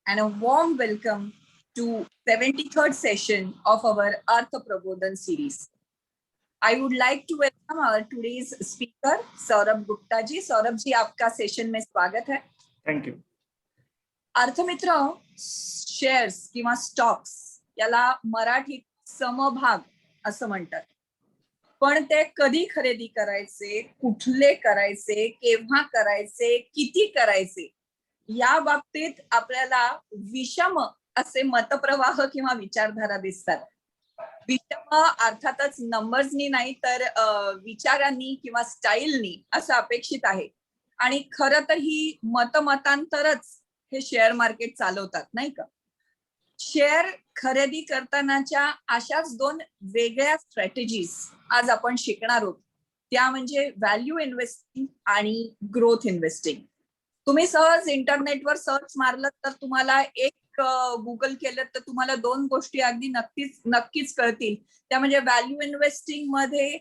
and a warm welcome to 73rd session of our Artha Prabodhan series. I would like to welcome our today's speaker, Saurabh Gupta ji. Saurabh ji, आपका session में स्वागत है. Thank you. अर्थमित्र, shares किंवा stocks याला मराठीत समभाग असं म्हणतात. पण ते कधी खरेदी करायचे, कुठले करायचे, केव्हा करायचे, किती करायचे, या बाबतीत आपल्याला विषम असे मतप्रवाह किंवा विचारधारा दिसतात. विषम अर्थातच नंबर्सनी नाही तर विचारांनी किंवा स्टाईलनी असं अपेक्षित आहे. आणि खरं तर ही मतमतांतरच हे शेअर मार्केट चालवतात, नाही का? शेअर खरेदी करतानाच्या अशाच दोन वेगळ्या स्ट्रॅटेजीज आज आपण शिकणार आहोत. त्या म्हणजे व्हॅल्यू इन्व्हेस्टिंग आणि ग्रोथ इन्व्हेस्टिंग. तुम्ही सहज इंटरनेटवर सर्च मारलं तर तुम्हाला एक गुगल केलं तर तुम्हाला दोन गोष्टी अगदी नक्कीच कळतील. त्या म्हणजे व्हॅल्यू इन्व्हेस्टिंग मध्ये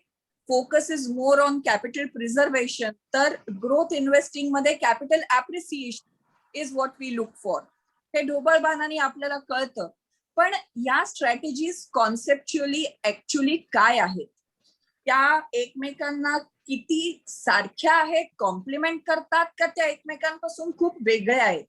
focus is more on capital preservation, तर ग्रोथ इन्व्हेस्टिंग मध्ये capital appreciation is what we look for. हे ढोबळमानाने आपल्याला कळतं. पण या स्ट्रॅटेजीज कॉन्सेप्च्युअली ऍक्च्युअली काय आहेत, त्या एकमेकांना किती सारख्या आहेत, कॉम्प्लिमेंट करतात का त्या एकमेकांपासून खूप वेगळ्या आहेत,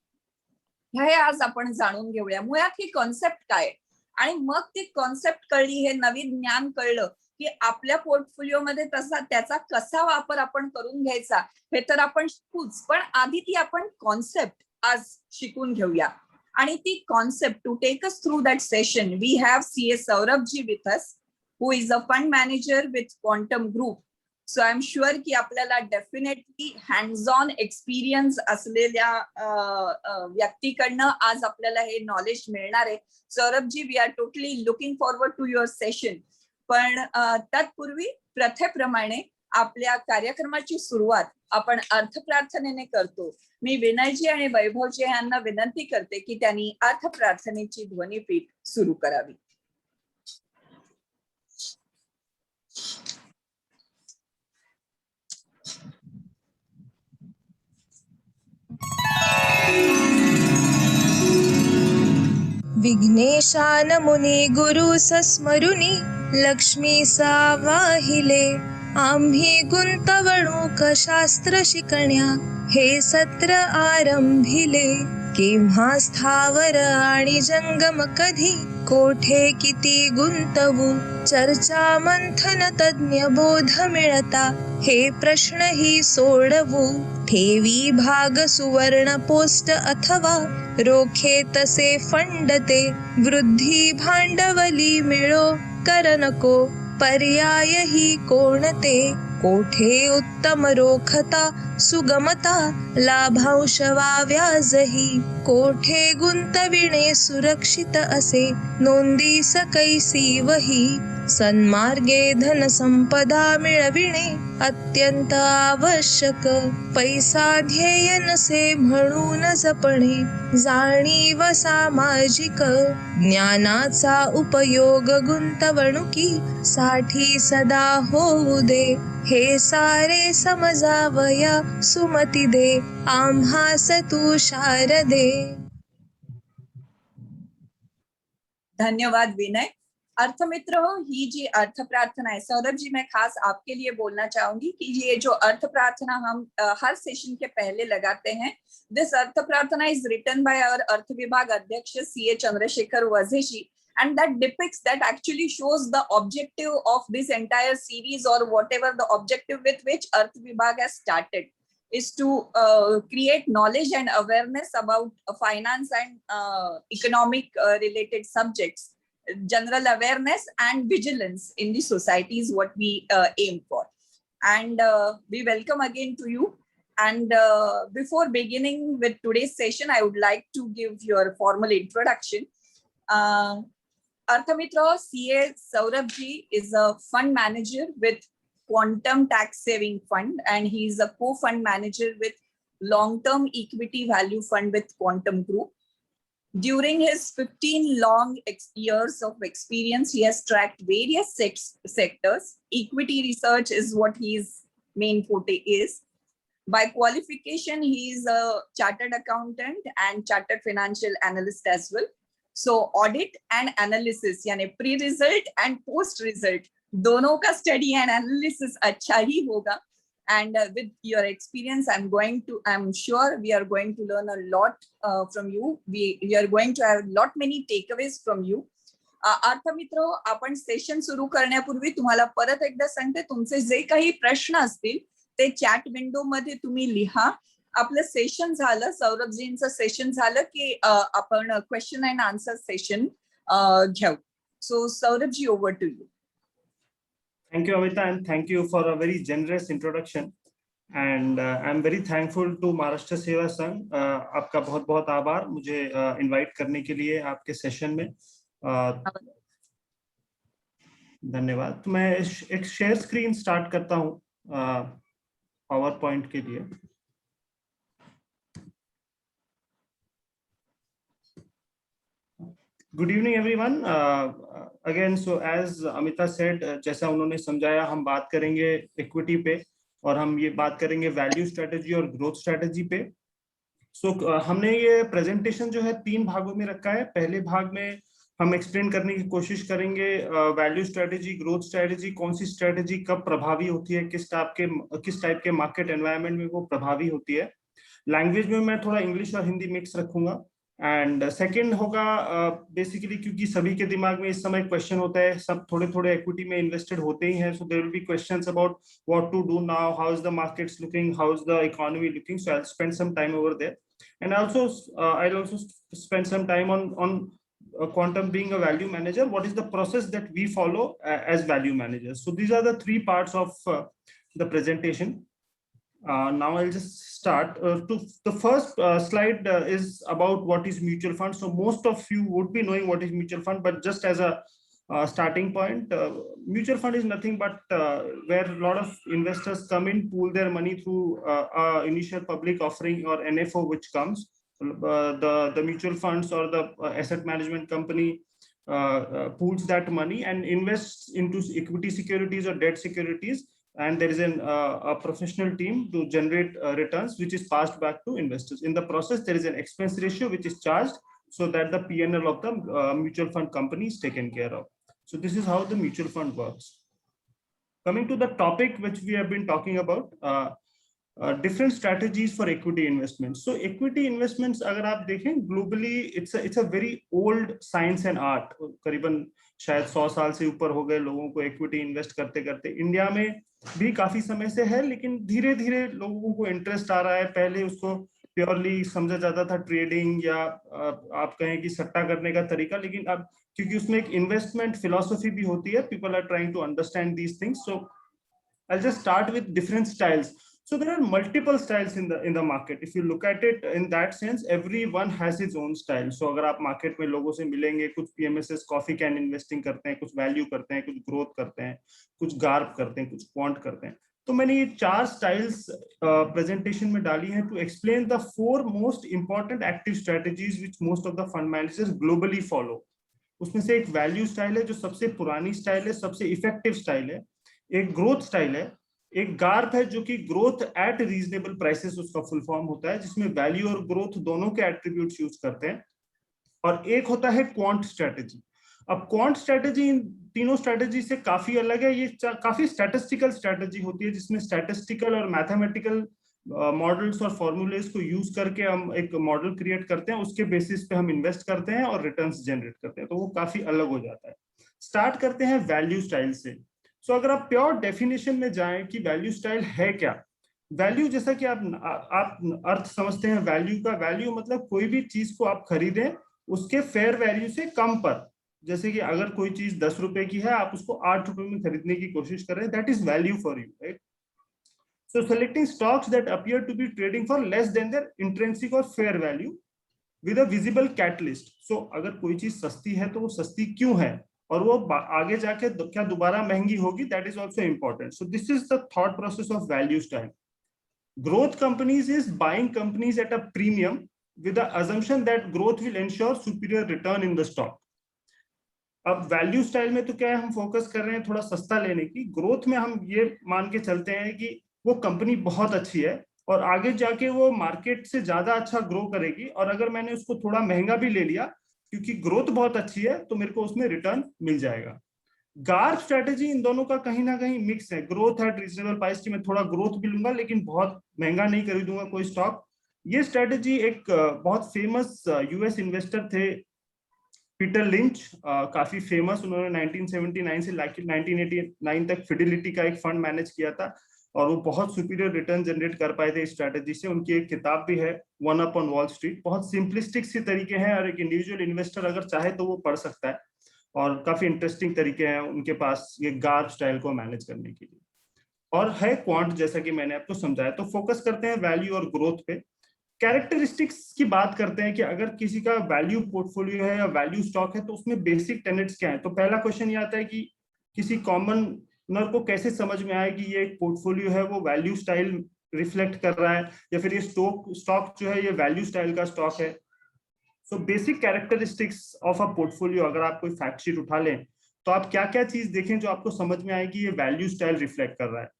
हे आज आपण जाणून घेऊया. मुळात ही कॉन्सेप्ट काय आणि मग ती कॉन्सेप्ट कळली, हे नवीन ज्ञान कळलं की आपल्या पोर्टफोलिओमध्ये त्याचा कसा वापर आपण करून घ्यायचा हे तर आपण शिकूच, पण आधी ती आपण कॉन्सेप्ट आज शिकून घेऊया. आणि ती concept to take us through that session we have CA Saurabh ji with us, who is a fund manager with Quantum Group. So I'm sure की आपल्याला डेफिनेटली हँड्स ऑन एक्सपिरियन्स असलेल्या व्यक्तीकडनं आज आपल्याला हे नॉलेज मिळणार आहे. Saurabh ji, we are totally looking forward to your session. पण तत्पूर्वी प्रथेप्रमाणे आपल्या कार्यक्रमाची सुरुवात आपण अर्थप्रार्थनेने करतो. मी विनयजी आणि वैभवजी यांना विनंती करते की त्यांनी अर्थप्रार्थनेची ध्वनिफीत सुरू करावी. विघ्नेशान मुनी गुरु सस्मरुनी लक्ष्मी सावाहिले. आम्ही गुंतवणूक शास्त्र शिकण्या हे सत्र आरंभिले. केव्हा स्थावर आणि जंगम कधी कोठे किती गुंतवू. चर्चा मंथन तज्ञ बोध मिळता हे प्रश्नही सोडवू. ठेवी भाग सुवर्ण पोस्ट अथवा रोखे तसे फंड ते. वृद्धी भांडवली मिळो कर नको पर्याय ही कोणते. कोठे उत्तम रोखता सुगमता लाभांश वा व्याजही. कोठे गुंतविणे सुरक्षित असे नोंदीस कैसी वही. सन्मार्गे धन संपदा मिळविणे अत्यंत आवश्यक. पैसा ध्येय नसे म्हणून जपणे जाणीव सामाजिक. ज्ञानाचा उपयोग गुंतवणुकी साठी सदा होऊ दे. हे सारे समजावया सुमती दे आम्हास तू शारदे. धन्यवाद विनय. अर्थमित्र, ही जी अर्थ प्रार्थना है, सौरभ जी मैं खास आपके लिए बोलना चाहूंगी कि ये जो अर्थ प्रार्थना हम हर सेशन के पहले लगाते हैं, दिस अर्थ प्रार्थना इज रिटन बाय आवर अर्थ विभाग अध्यक्ष CA Chandrashekhar Vaze ji, and that depicts, that actually shows the objective of this entire series, or whatever the objective with which Arth Vibhag has started, is to create knowledge and awareness about finance and economic related subjects. General awareness and vigilance in the society is what we aim for. And we welcome again to you. And before beginning with today's session, I would like to give your formal introduction. Arthamitra, CA Saurabh ji is a fund manager with Quantum Tax Saving Fund, and he is a co-fund manager with Long-Term Equity Value Fund with Quantum Group. During his 15 long years of experience, he has tracked various sectors. Equity research is what his main forte is. By qualification, he is a chartered accountant and chartered financial analyst as well. So audit and analysis, यानी pre-result and post-result, दोनों का study and analysis अच्छा ही होगा. And with your experience, I'm sure we are going to learn a lot from you. We are going to have lot many takeaways from you. अर्थमित्र, आपण session सुरू करण्यापूर्वी तुम्हाला परत एकदा सांगते, तुमचे जे काही प्रश्न असतील ते चॅट विंडो मध्ये तुम्ही लिहा. आपलं सेशन झालं, सौरभजींचं सेशन झालं की आपण क्वेश्चन अँड आन्सर सेशन घेऊ. So Saurabh ji, over to you. Thank you, Amita, and thank you for a very generous introduction. And I'm very thankful to Maharashtra Seva Sangh. आपका बहुत बहुत आभार मुझे इनवाइट करने के लिए आपके सेशन में. धन्यवाद. तो मैं एक शेयर स्क्रीन स्टार्ट करता हूँ पावर पॉइंट के लिए. Good evening, everyone. Again, so as Amita said, जैसा उन्होंने समझाया, हम बात करेंगे इक्विटी पे और हम ये बात करेंगे वैल्यू स्ट्रेटेजी और ग्रोथ स्ट्रेटेजी पे. हमने ये प्रेजेंटेशन जो है 3 भागों में रखा है. पहले भाग में हम एक्सप्लेन करने की कोशिश करेंगे वैल्यू स्ट्रेटेजी, ग्रोथ स्ट्रेटेजी, कौन सी स्ट्रेटेजी कब प्रभावी होती है, किस टाइप के मार्केट एनवायरनमेंट में वो प्रभावी होती है. लैंग्वेज में मैं थोड़ा इंग्लिश और हिंदी मिक्स रखूंगा. एंड सेकंड होगा बेसिकली क्योंकि सभी के दिमाग में इस समय क्वेश्चन होता है, सब थोड़े थोड़े इक्विटी में इन्वेस्टेड होते ही हैं, so there will be questions about what to do now, how is the markets looking, how is the economy looking. So I will spend some time over there and also I will also spend some time on Quantum being a value manager, what is the process that we follow as value managers. So these are the 3 parts of the presentation. Now I'll just start. The first slide is about what is mutual fund. So most of you would be knowing what is mutual fund, but just as a starting point, mutual fund is nothing but where a lot of investors come in, pool their money through initial public offering or NFO which comes. The mutual funds or the asset management company pools that money and invests into equity securities or debt securities, and there is a professional team to generate returns which is passed back to investors. In the process, there is an expense ratio which is charged so that the P&L of the mutual fund company is taken care of. So this is how the mutual fund works. Coming to the topic which we have been talking about, different strategies for equity investments. So equity investments अगर आप देखें globally, it's a very old science and art. करीबन शायद 100 साल से ऊपर हो गए लोगों को equity invest करते करते. इंडिया में भी काफी समय से है, लेकिन धीरे धीरे लोगों को इंटरेस्ट आ रहा है. पहले उसको प्योरली समझा जाता था ट्रेडिंग या आप कहें कि सट्टा करने का तरीका, लेकिन अब क्योंकि उसमें एक इन्वेस्टमेंट फिलॉसफी भी होती है, people are trying to understand these things. So I'll just start with different styles. So there are multiple styles in the market. If you look at it in that sense, everyone has its own style. So अगर आप market में लोगों से मिलेंगे, कुछ PMSs coffee can investing करते हैं, कुछ वैल्यू करते हैं, कुछ ग्रोथ करते हैं, कुछ गार्प करते हैं, कुछ क्वांट करते हैं. तो मैंने ये 4 स्टाइल्स प्रेजेंटेशन में डाली हैं to explain the 4 most important active strategies which most of the fund managers globally follow. उसमें से एक वैल्यू स्टाइल है जो सबसे पुरानी स्टाइल है, सबसे इफेक्टिव स्टाइल है. एक ग्रोथ स्टाइल है, एक गार्प है जो कि ग्रोथ एट रीजनेबल प्राइसेस उसका फुल फॉर्म होता है, जिसमें वैल्यू और ग्रोथ दोनों के एट्रीब्यूट्स यूज करते हैं. और एक होता है क्वांट स्ट्रेटेजी. अब क्वांट स्ट्रेटेजी इन तीनों स्ट्रेटेजी से काफी अलग है. ये काफी स्टैटिस्टिकल स्ट्रेटेजी होती है, जिसमें स्टैटिस्टिकल और मैथमेटिकल मॉडल्स और फॉर्मूलेस को यूज करके हम एक मॉडल क्रिएट करते हैं, उसके बेसिस पे हम इन्वेस्ट करते हैं और रिटर्न्स जनरेट करते हैं. तो वो काफी अलग हो जाता है. स्टार्ट करते हैं वैल्यू स्टाइल से. सो अगर आप प्योर डेफिनेशन में जाएं कि वैल्यू स्टाइल है क्या. वैल्यू जैसा कि आप अर्थ समझते हैं वैल्यू का. वैल्यू मतलब कोई भी चीज को आप खरीदें उसके फेयर वैल्यू से कम पर. जैसे कि अगर कोई चीज 10 रुपए की है, आप उसको 8 रुपए में खरीदने की कोशिश करें, that is value for you, right. So selecting stocks that appear to be trading for less than their intrinsic और fair value with a visible catalyst. So अगर कोई चीज सस्ती है तो वो सस्ती क्यों है और वो आगे जाके क्या दोबारा महंगी होगी, that is also important. So this is the thought process of value style. Growth companies is buying companies at a premium with the assumption that growth will ensure superior return in the stock. अब value style में तो क्या है, हम focus कर रहे हैं थोड़ा सस्ता लेने की. ग्रोथ में हम ये मान के चलते हैं कि वो कंपनी बहुत अच्छी है और आगे जाके वो मार्केट से ज्यादा अच्छा ग्रो करेगी, और अगर मैंने उसको थोड़ा महंगा भी ले लिया क्योंकि ग्रोथ बहुत अच्छी है तो मेरे को उसमें रिटर्न मिल जाएगा। गार्प स्ट्रेटेजी इन दोनों का कहीं ना कहीं मिक्स है, ग्रोथ एट रीजनेबल प्राइस की मैं थोड़ा ग्रोथ भी लूंगा लेकिन बहुत महंगा नहीं खरीदूंगा कोई स्टॉक। ये स्ट्रेटेजी एक बहुत फेमस यूएस इन्वेस्टर थे पीटर लिंच, काफी फेमस, उन्होंने 1979 से 1989 तक फिडिलिटी का एक फंड मैनेज किया था और वो बहुत सुपीरियर रिटर्न जनरेट कर पाए थे इस स्ट्रेटेजी से। उनकी एक किताब भी है one up on wall street, बहुत सिंपलिस्टिक सी तरीके हैं और एक इंडिविजुअल इन्वेस्टर अगर चाहे तो वो पढ़ सकता है, और काफी इंटरेस्टिंग तरीके हैं उनके पास ये गार्प स्टाइल को मैनेज करने के लिए। और है क्वांट, जैसा कि मैंने आपको समझाया। तो फोकस करते हैं वैल्यू और ग्रोथ पे। कैरेक्टरिस्टिक्स की बात करते हैं कि अगर किसी का वैल्यू पोर्टफोलियो है या वैल्यू स्टॉक है तो उसमें बेसिक टेनेट्स क्या है। तो पहला क्वेश्चन ये आता है कि किसी कॉमनर को कैसे समझ में आए कि ये एक पोर्टफोलियो है वो वैल्यू स्टाइल रिफ्लेक्ट कर रहा है या फिर ये स्टॉक जो है ये वैल्यू स्टाइल का स्टॉक है। So basic characteristics of a portfolio, अगर आप कोई फैक्ट शीट उठा लें तो आप क्या क्या चीज देखें जो आपको समझ में आएगी ये वैल्यू स्टाइल रिफ्लेक्ट कर रहा है।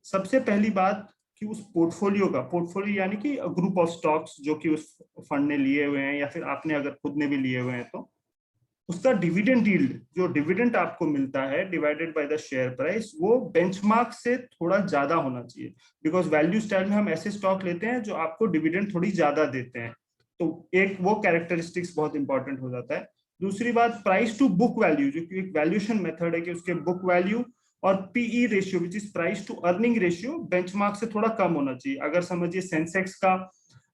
सबसे पहली बात कि उस पोर्टफोलियो यानी कि ग्रुप ऑफ स्टॉक्स जो कि उस फंड ने लिए हुए हैं या फिर आपने अगर खुद ने भी लिए हुए हैं तो उसका डिविडेंड यील्ड, जो डिविडेंड आपको मिलता है divided by the share price, वो बेंचमार्क से थोड़ा ज्यादा होना चाहिए। बिकॉज वैल्यू स्टाइल में हम ऐसे स्टॉक लेते हैं जो आपको डिविडेंड थोड़ी ज्यादा देते हैं, तो एक वो कैरेक्टरिस्टिक्स बहुत इंपॉर्टेंट हो जाता है। दूसरी बात प्राइस टू बुक वैल्यू, जो कि एक वैल्यूएशन मेथड है कि उसके बुक वैल्यू और PE ratio which is price to earning ratio benchmark से थोड़ा कम होना चाहिए। अगर समझिए सेंसेक्स का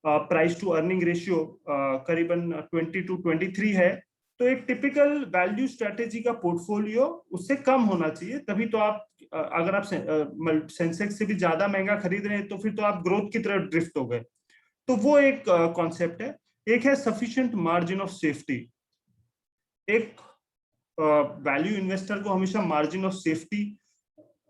प्राइस टू अर्निंग रेशियो करीबन 20 to 23 है तो एक टिपिकल वैल्यू स्ट्रेटेजी का पोर्टफोलियो उससे कम होना चाहिए, तभी तो आप अगर आप सेंसेक्स से भी ज्यादा महंगा खरीद रहे हैं तो फिर तो आप ग्रोथ की तरफ ड्रिफ्ट हो गए। तो वो एक कॉन्सेप्ट है। एक है सफिशिएंट मार्जिन ऑफ सेफ्टी। एक वैल्यू इन्वेस्टर को हमेशा मार्जिन ऑफ सेफ्टी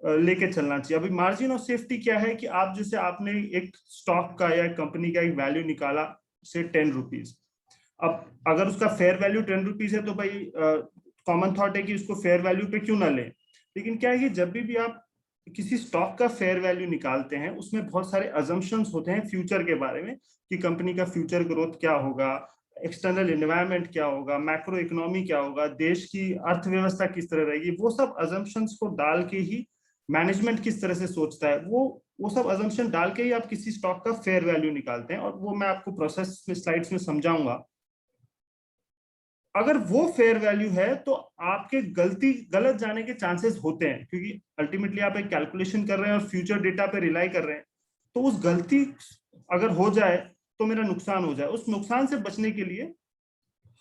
लेके चलना चाहिए। अभी मार्जिन ऑफ सेफ्टी क्या है कि आप जैसे आपने एक स्टॉक का या कंपनी का एक वैल्यू निकाला से 10 रुपीज, अब अगर उसका फेयर वैल्यू 10 रुपीज है तो भाई कॉमन थॉट है कि उसको फेयर वैल्यू पे क्यों ना लें। लेकिन क्या है कि जब भी आप किसी स्टॉक का फेयर वैल्यू निकालते हैं उसमें बहुत सारे अजम्पशंस होते हैं फ्यूचर के बारे में कि कंपनी का फ्यूचर ग्रोथ क्या होगा, एक्सटर्नल एनवायरनमेंट क्या होगा, मैक्रो इकोनॉमी क्या होगा, देश की अर्थव्यवस्था किस तरह रहेगी, वो सब अजम्पशंस को डाल के ही मैनेजमेंट किस तरह से सोचता है वो सब अजम्पशन डाल के ही आप किसी स्टॉक का फेयर वैल्यू निकालते हैं, और वो मैं आपको प्रोसेस में स्लाइड्स में समझाऊंगा। अगर वो फेयर वैल्यू है तो आपके गलत जाने के चांसेस होते हैं, क्योंकि अल्टीमेटली आप एक कैलकुलेशन कर रहे हैं और फ्यूचर डेटा पे रिलाई कर रहे हैं, तो उस गलती अगर हो जाए तो मेरा नुकसान हो जाए। उस नुकसान से बचने के लिए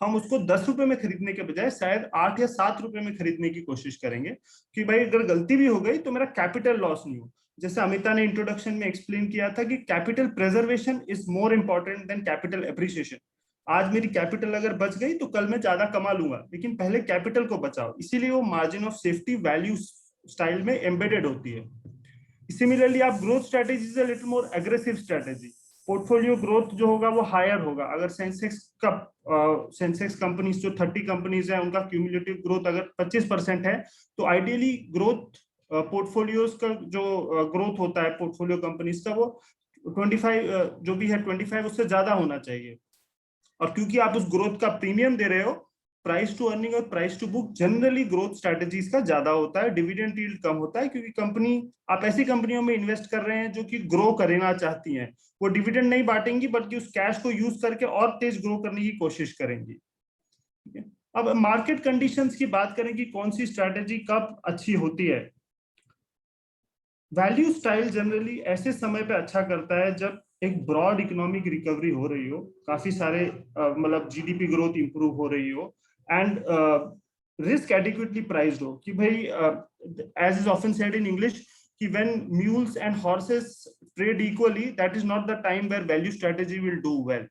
हम उसको 10 रुपए में खरीदने के बजाय शायद 8 या 7 रुपए में खरीदने की कोशिश करेंगे कि भाई अगर गलती भी हो गई तो मेरा कैपिटल लॉस नहीं हो। जैसे अमिता ने इंट्रोडक्शन में एक्सप्लेन किया था कि capital preservation is more important than capital appreciation. आज मेरी कैपिटल अगर बच गई तो कल मैं ज्यादा कमा लूंगा, लेकिन पहले कैपिटल को बचाओ। इसीलिए वो margin of safety value style में एम्बेडेड होती है। सिमिलरली आप growth strategy is a little more aggressive strategy. Portfolio growth जो होगा वो हायर होगा। अगर सेंसेक्स कंपनीज जो 30 कंपनीज है उनका क्यूमुलेटिव ग्रोथ अगर 25% है तो आइडियली ग्रोथ पोर्टफोलियोज का जो ग्रोथ होता है पोर्टफोलियो कंपनीज का वो 25 जो भी है 25 उससे ज्यादा होना चाहिए। और क्योंकि आप उस ग्रोथ का प्रीमियम दे रहे हो, प्राइस टू अर्निंग और price to book generally growth strategies का ज्यादा होता है, डिविडेंड यील्ड कम होता है, क्योंकि कंपनी आप ऐसी कंपनियों में इन्वेस्ट कर रहे हैं जो कि ग्रो करना चाहती हैं। वो डिविडेंड नहीं बांटेंगी बल्कि उस कैश को यूज करके और तेज ग्रो करने की कोशिश करेंगी। अब मार्केट कंडीशंस की बात करें कि कौन सी स्ट्रैटेजी कब अच्छी होती है। वैल्यू स्टाइल जनरली ऐसे समय पे अच्छा करता है जब एक ब्रॉड इकोनॉमिक रिकवरी हो रही हो, काफी सारे मतलब जीडीपी ग्रोथ इंप्रूव हो रही हो एंड रिस्क एडिक्वेटली प्राइस्ड हो। कि भाई as is often said in English कि when mules and horses trade equally that is not the time where value strategy will do well.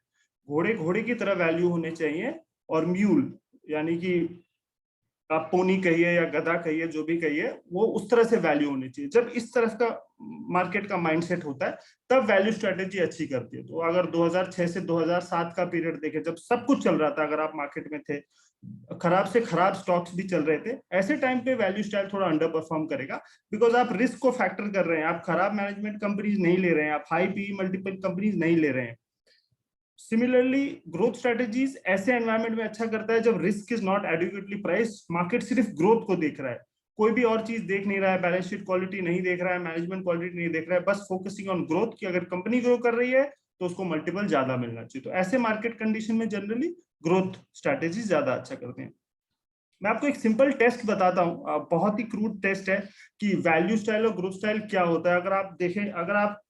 घोड़े की तरह वैल्यू होने चाहिए और म्यूल यानी कि आप पोनी कहिए या गधा कहिए, जो भी कहिए, वो उस तरह से वैल्यू होनी चाहिए। जब इस तरफ का मार्केट का माइंडसेट होता है तब वैल्यू स्ट्रेटेजी अच्छी करती है। तो अगर 2006 से 2007 का पीरियड देखें, जब सब कुछ चल रहा था, अगर आप मार्केट में थे, खराब से खराब स्टॉक्स भी चल रहे थे, ऐसे टाइम पे वैल्यू स्टाइल थोड़ा अंडर परफॉर्म करेगा, बिकॉज आप रिस्क को फैक्टर कर रहे हैं, आप खराब मैनेजमेंट कंपनीज नहीं ले रहे हैं, आप हाई पी मल्टीपल कंपनीज नहीं ले रहे हैं। सिमिलरली ग्रोथ स्ट्रेटेजीज ऐसे एनवायरनमेंट में अच्छा करता है जब risk is not adequately priced, market सिर्फ ग्रोथ को देख रहा है, कोई भी और चीज देख नहीं रहा है, बैलेंस शीट क्वालिटी नहीं देख रहा है, मैनेजमेंट क्वालिटी नहीं देख रहा है, बस फोकसिंग ऑन ग्रोथ की अगर कंपनी ग्रो कर रही है तो उसको मल्टीपल ज्यादा मिलना चाहिए। तो ऐसे मार्केट कंडीशन में जनरली ग्रोथ स्ट्रेटेजी ज्यादा अच्छा करते हैं। मैं आपको एक सिंपल टेस्ट बताता हूँ, बहुत ही क्रूड टेस्ट है कि वैल्यू स्टाइल और ग्रोथ स्टाइल क्या होता है। अगर आप देखें, अगर आप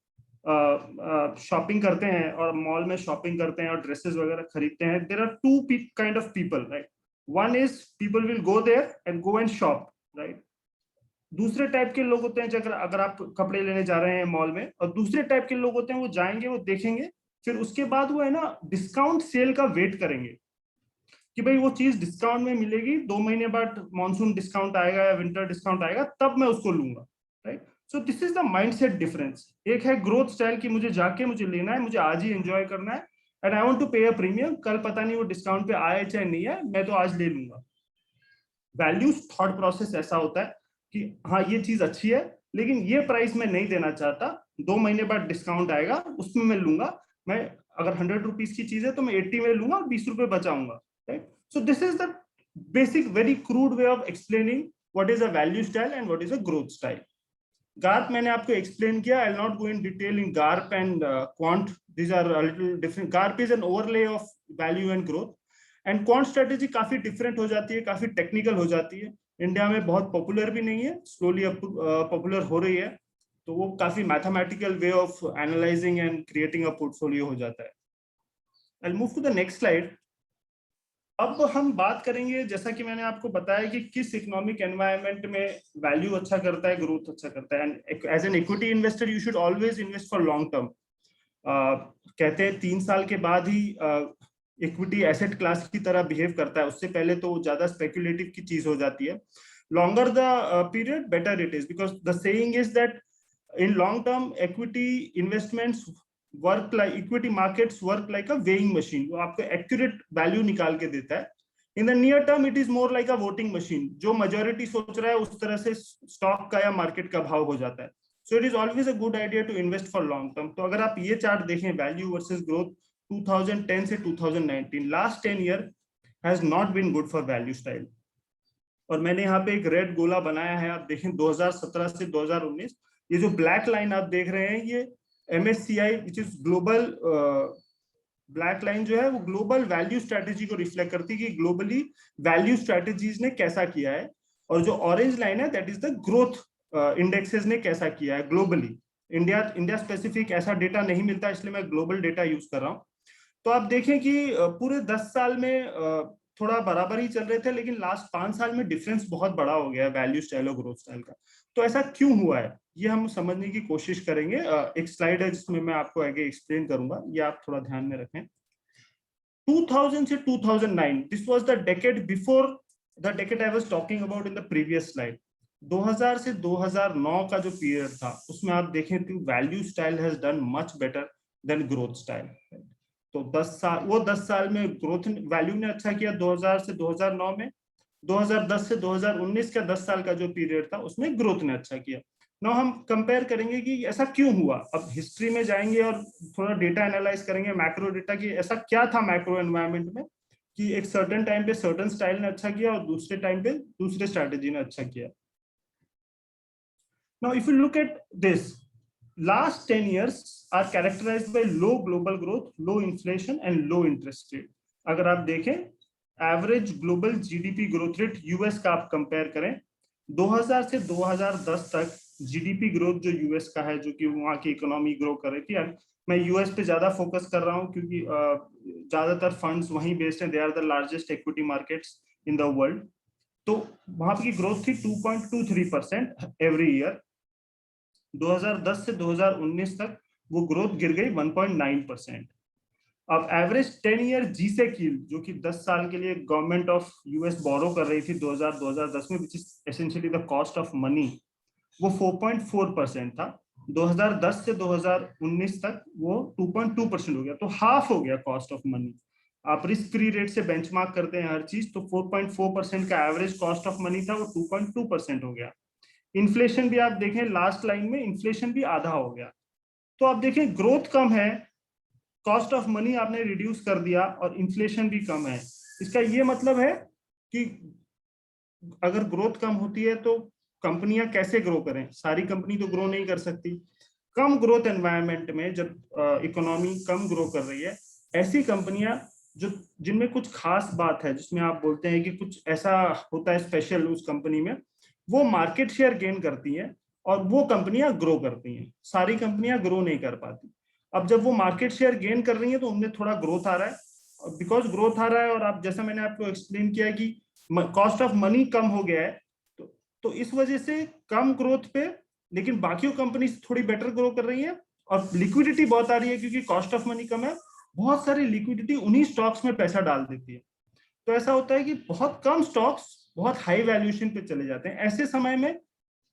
शॉपिंग करते हैं और मॉल में शॉपिंग करते हैं और ड्रेसेस वगैरह खरीदते हैं, there are two kind of people, right. One is people will go there and go and shop, right. दूसरे टाइप के लोग होते हैं अगर आप कपड़े लेने जा रहे हैं मॉल में, और दूसरे टाइप के लोग होते हैं वो जाएंगे, वो देखेंगे, फिर उसके बाद वो है ना डिस्काउंट सेल का वेट करेंगे कि भाई वो चीज डिस्काउंट में मिलेगी, 2 महीने बाद मॉनसून डिस्काउंट आएगा या विंटर डिस्काउंट आएगा, तब मैं उसको लूंगा, right. So this is the mindset difference. एक है ग्रोथ स्टाइल की मुझे जाके मुझे लेना है, मुझे आज ही एंजॉय करना है, एंड आई वांट टू पे अ प्रीमियम, कल पता नहीं वो डिस्काउंट पे आए चाहे नहीं है, मैं तो आज ले लूंगा। वैल्यूज थॉट प्रोसेस ऐसा होता है कि हाँ ये चीज अच्छी है लेकिन ये प्राइस मैं नहीं देना चाहता, 2 महीने बाद डिस्काउंट आएगा उसमें मैं लूंगा, मैं अगर 100 रुपीज की चीज है तो मैं 80 में लूंगा और 20 रुपए बचाऊंगा, right. So this is the basic very crude way of explaining what is a value style and what is a growth style. GARP मैंने आपको एक्सप्लेन किया, I will not go in detail in GARP and quant, these are a little different. GARP is an overlay of value and growth, and quant strategy काफी different हो जाती है, काफी technical हो जाती है, इंडिया में बहुत पॉपुलर भी नहीं है, स्लोली अब पॉपुलर हो रही है, तो वो काफी mathematical way of analysing and creating a portfolio हो जाता है। I will move to the next slide. अब हम बात करेंगे, जैसा कि मैंने आपको बताया कि किस इकोनॉमिक एनवायरनमेंट में वैल्यू अच्छा करता है, ग्रोथ अच्छा करता है, and as an equity investor you should always invest for long term. कहते हैं 3 साल के बाद ही इक्विटी एसेट क्लास की तरह बिहेव करता है, उससे पहले तो ज्यादा स्पेक्युलेटिव की चीज हो जाती है। Longer the period better it is, because the saying is that in long term equity investments work like, equity markets work like a weighing machine, वो आपको एक्यूरेट वैल्यू निकाल के देता है। In the near term it is more like a voting machine, जो majority सोच रहा है उस तरह से स्टॉक का या मार्केट का भाव हो जाता है। So it is always a good idea to invest for long term. तो अगर आप ये चार्ट देखें, वैल्यू वर्सेस ग्रोथ 2010 से 2019, last 10 year has not been good for value style. और मैंने यहाँ पे एक रेड गोला बनाया है, आप देखें 2017 से 2019, ये जो ब्लैक लाइन आप देख रहे हैं ये MSCI which is global, black line जो है वो ग्लोबल वैल्यू स्ट्रेटेजी को रिफ्लेक्ट करती है कि ग्लोबली वैल्यू स्ट्रेटेजीज ने कैसा किया है, और जो ऑरेंज लाइन है that is the growth indexes ने कैसा किया है ग्लोबली। इंडिया स्पेसिफिक ऐसा डेटा नहीं मिलता, इसलिए मैं ग्लोबल डेटा यूज कर रहा हूँ। तो आप देखें कि पूरे 10 साल में थोड़ा बराबर ही चल रहे थे, लेकिन लास्ट 5 साल में डिफरेंस बहुत बड़ा हो गया है वैल्यू स्टाइल और ग्रोथ स्टाइल का। तो ऐसा क्यों हुआ है ये हम समझने की कोशिश करेंगे। एक स्लाइड है जिसमें मैं आपको आगे एक्सप्लेन करूंगा, ये आप थोड़ा ध्यान में रखें। 2000 से 2009, this was the decade before the decade I was talking about in the previous slide. 2000 से 2009 का जो पीरियड था उसमें आप देखें तो value style has done much better than growth style. तो 10 साल में ग्रोथ वैल्यू ने अच्छा किया 2000 से 2009 में, 2010 से 2019 का 10 साल का जो पीरियड था उसमें ग्रोथ ने अच्छा किया। नाउ हम कंपेयर करेंगे कि ऐसा क्यों हुआ, अब हिस्ट्री में जाएंगे और थोड़ा डेटा एनालाइज करेंगे, मैक्रो डेटा की ऐसा क्या था मैक्रो एनवायरनमेंट में कि एक सर्टेन टाइम पे सर्टेन स्टाइल ने अच्छा किया और दूसरे टाइम पे दूसरे स्ट्रैटेजी ने अच्छा किया। Now if you look at this, last 10 years are characterized by low global growth, low inflation and low interest rate. अगर आप देखें average global GDP growth rate US का आप कंपेयर करें, 2000 से 2010 तक जीडीपी ग्रोथ जो यूएस का है, जो कि वहाँ की इकोनॉमी ग्रो कर रही थी, मैं यूएस पे ज्यादा फोकस कर रहा हूँ क्योंकि ज्यादातर फंड्स वहीं बेस्ड हैं, they are the largest equity markets in the world. तो वहां की ग्रोथ थी 2.23% एवरी ईयर। 2010 से 2019 तक वो ग्रोथ गिर गई 1.9%। अब एवरेज 10 ईयर G-Sec yield, जो कि 10 साल के लिए गवर्नमेंट ऑफ यूएस बोरो कर रही थी 2010 में, which is essentially the cost of money, वो 4.4% था। 2010 से 2019 तक वो 2.2% हो गया, तो हाफ हो गया कॉस्ट ऑफ मनी। आप रिस्क फ्री रेट से बेंचमार्क करते हैं हर चीज, तो 4.4% का एवरेज कॉस्ट ऑफ मनी था, वो 2.2% हो गया। इन्फ्लेशन भी आप देखें लास्ट लाइन में, इन्फ्लेशन भी आधा हो गया। तो आप देखें ग्रोथ कम है, कॉस्ट ऑफ मनी आपने रिड्यूस कर दिया और इन्फ्लेशन भी कम है। इसका ये मतलब है कि अगर ग्रोथ कम होती है तो कंपनियां कैसे ग्रो करें? सारी कंपनी तो ग्रो नहीं कर सकती। कम ग्रोथ एनवायरनमेंट में जब इकोनॉमी कम ग्रो कर रही है, ऐसी कंपनियां जो जिनमें कुछ खास बात है, जिसमें आप बोलते हैं कि कुछ ऐसा होता है स्पेशल उस कंपनी में, वो मार्केट शेयर गेन करती हैं और वो कंपनियां ग्रो करती हैं। सारी कंपनियां ग्रो नहीं कर पाती। अब जब वो मार्केट शेयर गेन कर रही है तो उनमें थोड़ा ग्रोथ आ रहा है। बिकॉज ग्रोथ आ रहा है और आप जैसा मैंने आपको एक्सप्लेन किया कि कॉस्ट ऑफ मनी कम हो गया है, तो इस वजह से कम ग्रोथ पे, लेकिन बाकी कंपनी थोड़ी बेटर ग्रो कर रही है और लिक्विडिटी बहुत आ रही है, क्योंकि कॉस्ट ऑफ मनी कम है। बहुत सारी लिक्विडिटी उन्हीं स्टॉक्स में पैसा डाल देती है। तो ऐसा होता है कि बहुत कम स्टॉक्स बहुत हाई वैल्यूएशन पे चले जाते हैं। ऐसे समय में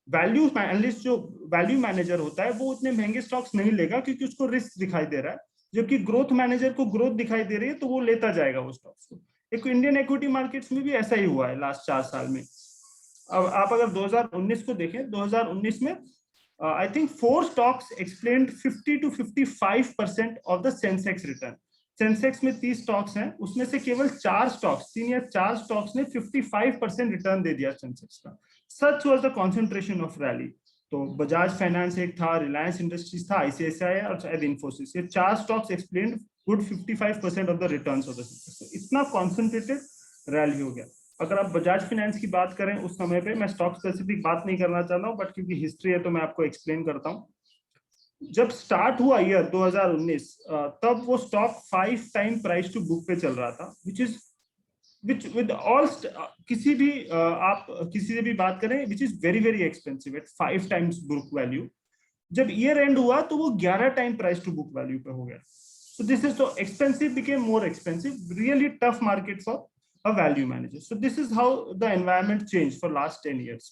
वैल्यू एनालिस्ट, जो वैल्यू मैनेजर होता है, वो उतने महंगे स्टॉक्स नहीं लेगा क्योंकि उसको रिस्क दिखाई दे रहा है। जबकि ग्रोथ मैनेजर को ग्रोथ दिखाई दे रही है तो वो लेता जाएगा वो स्टॉक्स को। एक इंडियन इक्विटी मार्केट्स में भी ऐसा ही हुआ है लास्ट 4 साल में। अब आप अगर 2019 को देखें, 2019 में I think 4 stocks explained 50 to 55% of the Sensex return. Sensex में 30 स्टॉक्स हैं, उसमें से केवल 4 स्टॉक्स, 3 या 4 स्टॉक्स ने 55% रिटर्न दे दिया सेंसेक्स का। Such was the concentration of rally. तो बजाज फाइनेंस एक था, रिलायंस इंडस्ट्रीज था, आईसीआईसीआई और शायद इन्फोसिस, ये 4 stocks explained good 55% of the returns of the Sensex. इतना कॉन्सेंट्रेटेड रैली हो गया। अगर आप बजाज फाइनेंस की बात करें उस समय पे, मैं स्टॉक स्पेसिफिक बात नहीं करना चाहता हूँ, बट क्योंकि हिस्ट्री है तो मैं आपको एक्सप्लेन करता हूँ। जब स्टार्ट हुआ ईयर 2019, तब वो stock 5 time price to book पे चल रहा था, which with all किसी भी आप किसी से भी बात करें, which is very very expensive at 5 times book value। जब ईयर एंड हुआ तो वो 11 time price to book value पे हो गया। So this is so expensive became more expensive, really tough market for a value manager. So this is how the environment changed for last 10 years.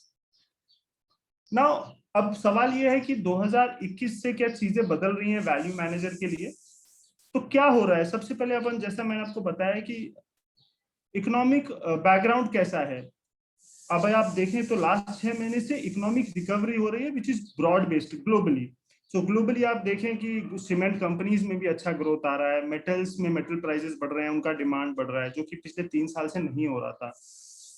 Now अब सवाल ये है कि 2021 से क्या चीजें बदल रही हैं वैल्यू मैनेजर के लिए। तो क्या हो रहा है? सबसे पहले अपन, जैसा मैंने आपको बताया कि इकोनॉमिक बैकग्राउंड कैसा है। अब आप देखें तो लास्ट 6 महीने से इकोनॉमिक रिकवरी हो रही है, which is broad based globally. So globally आप देखें कि सीमेंट कंपनीज में भी अच्छा ग्रोथ आ रहा है, मेटल्स में मेटल प्राइसेस बढ़ रहे हैं, उनका डिमांड बढ़ रहा है, जो कि पिछले 3 साल से नहीं हो रहा था।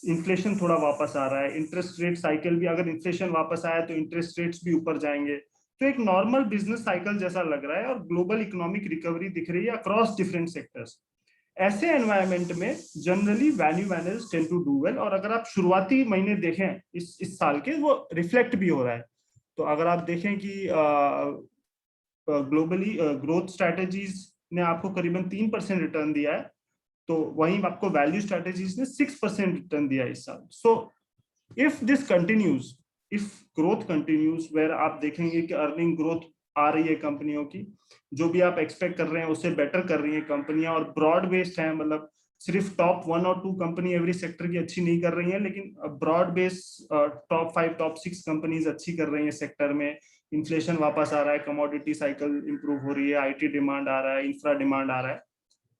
इन्फ्लेशन थोड़ा वापस आ रहा है, इंटरेस्ट रेट साइकिल भी, अगर इन्फ्लेशन वापस आया तो इंटरेस्ट रेट्स भी ऊपर जाएंगे। तो एक नॉर्मल बिजनेस साइकिल जैसा लग रहा है और ग्लोबल इकोनॉमिक रिकवरी दिख रही है अक्रॉस डिफरेंट सेक्टर्स। ऐसे एनवायरनमेंट में generally value managers tend to do well. और अगर आप शुरुआती महीने देखें इस साल के, वो रिफ्लेक्ट भी हो रहा है। तो अगर आप देखें कि ग्लोबली ग्रोथ स्ट्रैटेजीज ने आपको करीबन 3% रिटर्न दिया है, तो वहीं आपको वैल्यू स्ट्रैटेजीज ने 6% रिटर्न दिया इस साल। So if this continues, if growth continues, where आप देखेंगे कि अर्निंग ग्रोथ आ रही है कंपनियों की, जो भी आप एक्सपेक्ट कर रहे हैं उससे बेटर कर रही है कंपनियां, और ब्रॉड बेस्ड है, मतलब सिर्फ टॉप 1 और 2 कंपनी एवरी सेक्टर की अच्छी नहीं कर रही है, लेकिन broad based top 5 top 6 companies अच्छी कर रही है सेक्टर में। इन्फ्लेशन वापस आ रहा है, कमोडिटी साइकिल इंप्रूव हो रही है, आईटी डिमांड आ रहा है, इंफ्रा डिमांड आ रहा है।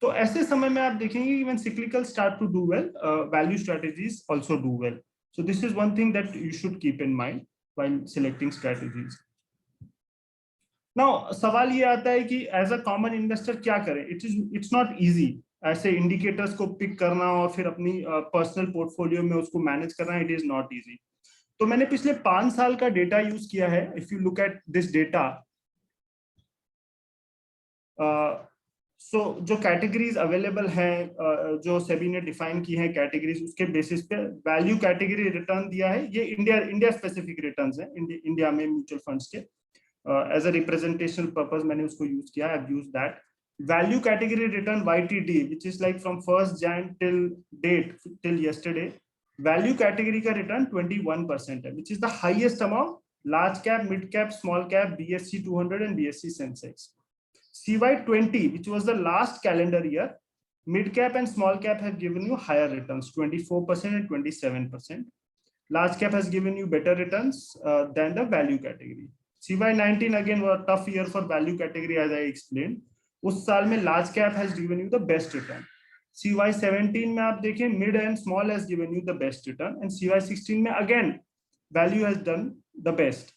तो ऐसे समय में आप देखेंगे कि when cyclical start to do well, value strategies also do well. So this is one thing that you should keep in mind while selecting strategies. Now सवाल ये आता है कि एज अ कॉमन इन्वेस्टर क्या करें? इट्स नॉट इजी ऐसे indicators को pick करना और फिर अपनी पर्सनल पोर्टफोलियो में उसको मैनेज करना, इट इज नॉट इजी। तो मैंने पिछले 5 साल का डेटा यूज किया है। If you look at this data, so जो कैटेगरीज अवेलेबल हैं, जो सेबी ने डिफाइन की है कैटेगरीज, उसके बेसिस पे वैल्यू कैटेगरी रिटर्न दिया है। ये इंडिया स्पेसिफिक रिटर्न्स हैं, इंडिया में म्यूचुअल फंड्स के। एज अ रिप्रेजेंटेशनल पर्पस मैंने उसको यूज किया, I have used that. Value category return YTD, which is like from 1st Jan till date, till yesterday, value category का return 21% है, which is the highest among large cap, mid cap, small cap, BSE 200 and BSE Sensex। CY20, which was the last calendar year, mid cap and small cap have given you higher returns, 24% and 27%. Large cap has given you better returns than the value category. CY19 again was a tough year for value category, as I explained. उस साल में large cap has given you the best return. CY17 में आप देखें, mid and small has given you the best return, and CY16 में again value has done the best.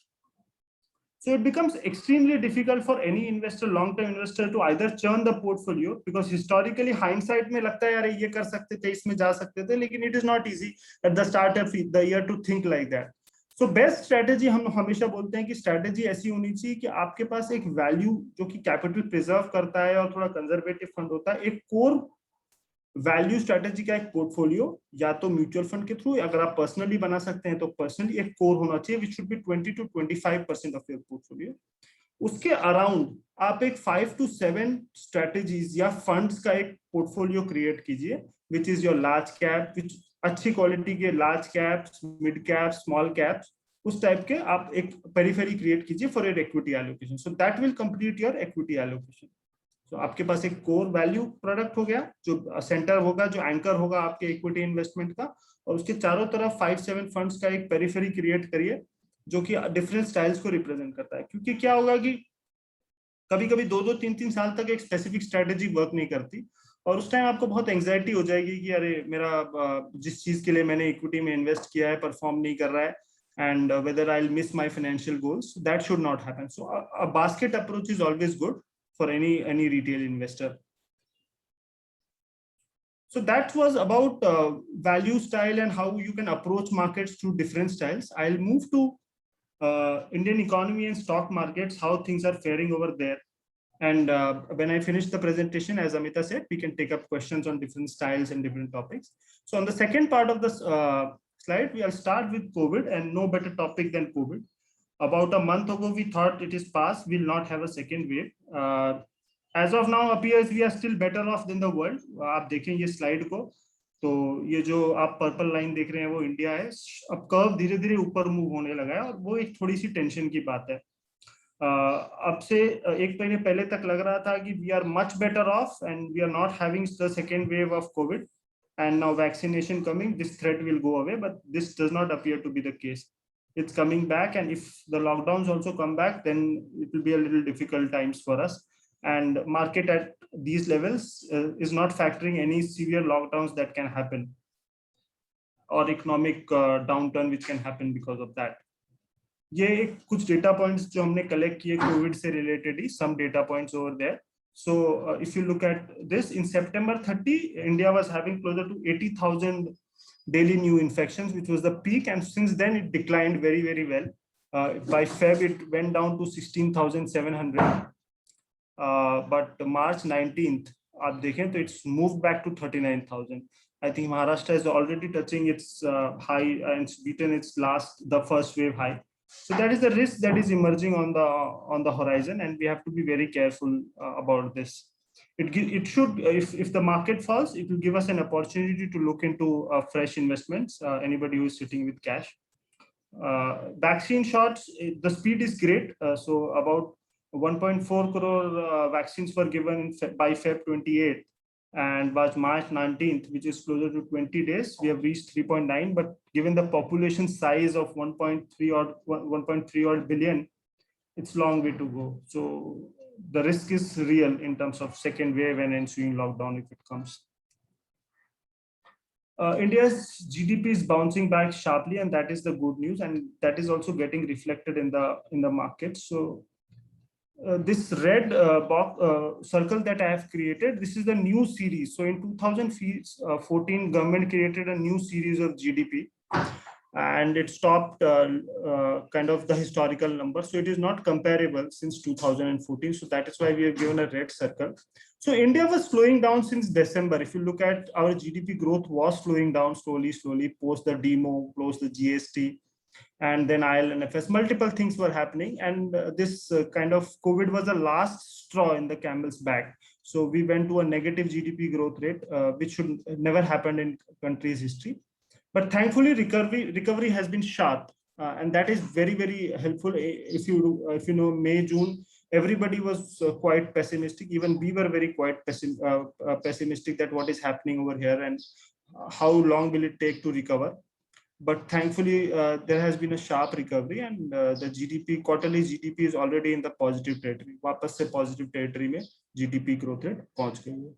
So it becomes extremely difficult for any investor, long-term investor, to either churn the portfolio, because historically hindsight में लगता है यार ये कर सकते थे, इसमें जा सकते थे, लेकिन it is not easy at the start of the year to think like that. So best strategy, हम हमेशा बोलते हैं कि strategy ऐसी होनी चाहिए कि आपके पास एक value जो कि capital preserve करता है और थोड़ा conservative fund होता है, एक core वैल्यू स्ट्रेटेजी का एक पोर्टफोलियो, या तो म्यूचुअल फंड के थ्रू, अगर आप पर्सनली बना सकते हैं तो पर्सनली एक कोर होना चाहिए, which should be 20 to 25% of your portfolio. उसके अराउंड आप एक 5 to 7 स्ट्रेटेजीज या फंड्स का एक पोर्टफोलियो क्रिएट कीजिए, which is your large cap, which अच्छी क्वालिटी के large caps, mid caps, small caps, उस टाइप के आप एक पेरिफेरी क्रिएट कीजिए for your equity allocation. So that will complete your equity allocation. तो आपके पास एक कोर वैल्यू प्रोडक्ट हो गया, जो सेंटर होगा, जो एंकर होगा आपके इक्विटी इन्वेस्टमेंट का, और उसके चारों तरफ 5-7 फंड्स का एक पेरिफेरी क्रिएट करिए जो कि डिफरेंट स्टाइल्स को रिप्रेजेंट करता है. क्योंकि क्या होगा कि कभी कभी 2-2, 3-3 साल तक एक स्पेसिफिक स्ट्रेटेजी वर्क नहीं करती, और उस टाइम आपको बहुत एंग्जाइटी हो जाएगी कि अरे मेरा जिस चीज के लिए मैंने इक्विटी में इन्वेस्ट किया है परफॉर्म नहीं कर रहा है, and whether I'll miss my financial goals. That should not happen. So a basket approach is always good for any retail investor. So that was about value style and how you can approach markets through different styles. I'll move to Indian economy and stock markets, how things are faring over there. And when I finish the presentation, as Amita said, we can take up questions on different styles and different topics. So on the second part of this slide, we'll start with COVID, and no better topic than COVID. About a month ago, we thought it is past, we'll not have a second wave. As of now, appears we are still better off than the world. आप देखें ये slide को, तो ये जो आप purple line देख रहे हैं वो इंडिया है. अब कर्व धीरे धीरे ऊपर मूव होने लगा है, और वो एक थोड़ी सी टेंशन की बात है. अब से एक महीने पहले तक लग रहा था कि we are much better off and we are not having the second wave of COVID. And now vaccination coming, this threat will go away, but this does not appear to be the case. It's coming back, and if the lockdowns also come back, then it will be a little difficult times for us. And market at these levels is not factoring any severe lockdowns that can happen, or economic downturn which can happen because of that. ये कुछ data points जो हमने collect किए COVID से related he, some data points over there. So if you look at this, in September 30, India was having closer to 80,000 daily new infections, which was the peak. And since then it declined very, very well. By Feb, it went down to 16,700. But March 19th, आप देखें तो it's moved back to 39,000. I think Maharashtra is already touching its high and it's beaten the first wave high. So that is the risk that is emerging on the horizon, and we have to be very careful about this. It should, if the market falls, it will give us an opportunity to look into fresh investments. Anybody who is sitting with cash. Vaccine shots, the speed is great. So about 1.4 crore vaccines were given by Feb 28. And by March 19th, which is closer to 20 days, we have reached 3.9. But given the population size of 1.3 odd billion, it's a long way to go. So the risk is real in terms of second wave and ensuing lockdown if it comes. India's GDP is bouncing back sharply, and that is the good news, and that is also getting reflected in the market. So this red circle that I have created, this is the new series. So in 2014, government created a new series of GDP, and it stopped kind of the historical number. So it is not comparable since 2014. So that is why we have given a red circle. So India was slowing down since December. If you look at our GDP growth was slowing down slowly, post the demo, post the GST. And then IL&FS, multiple things were happening, and this kind of COVID was the last straw in the camel's back. So we went to a negative GDP growth rate, which should never happen in country's history. But thankfully, recovery has been sharp, and that is very, very helpful. If you know, May, June, everybody was quite pessimistic. Even we were very quite pessimistic that what is happening over here and how long will it take to recover. But thankfully, there has been a sharp recovery, and the GDP, quarterly GDP is already in the positive territory. वापस से positive territory में GDP growth rate पहुंच गई है.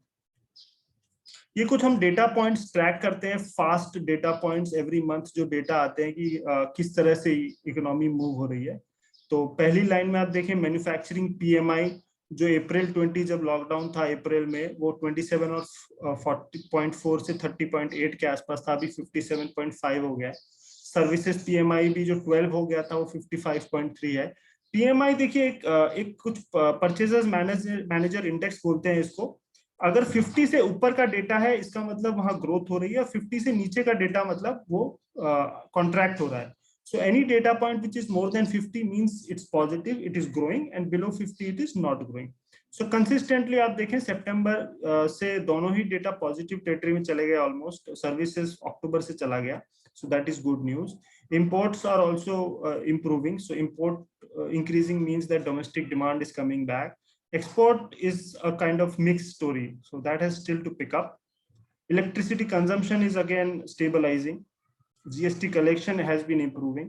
ये कुछ हम data points track करते हैं, fast data points every month जो डेटा आते हैं कि किस तरह से इकोनॉमी मूव हो रही है. तो पहली लाइन में आप देखें मैन्युफैक्चरिंग PMI जो अप्रैल 20 जब लॉकडाउन था अप्रैल में, वो 27 और 40.4 से 30.8 के आसपास था, अभी 57.5 हो गया है. सर्विसेज PMI भी जो 12 हो गया था वो 55.3 है. PMI देखिए एक कुछ परचेजर्स मैनेजर इंडेक्स बोलते हैं इसको. अगर 50 से ऊपर का डेटा है इसका मतलब वहां ग्रोथ हो रही है, और 50 से नीचे का डेटा मतलब वो कॉन्ट्रैक्ट हो रहा है. So any data point which is more than 50 means it's positive, it is growing, and below 50 it is not growing. So consistently आप देखें सितंबर से दोनों ही डेटा पॉजिटिव टेरिटरी में चले गए ऑलमोस्ट. सर्विसेज अक्टूबर से चला गया, so that is good news. Imports are also improving, so import increasing means that domestic demand is coming back. Export is a kind of mixed story, so that has still to pick up. Electricity consumption is again stabilizing. GST collection has been improving.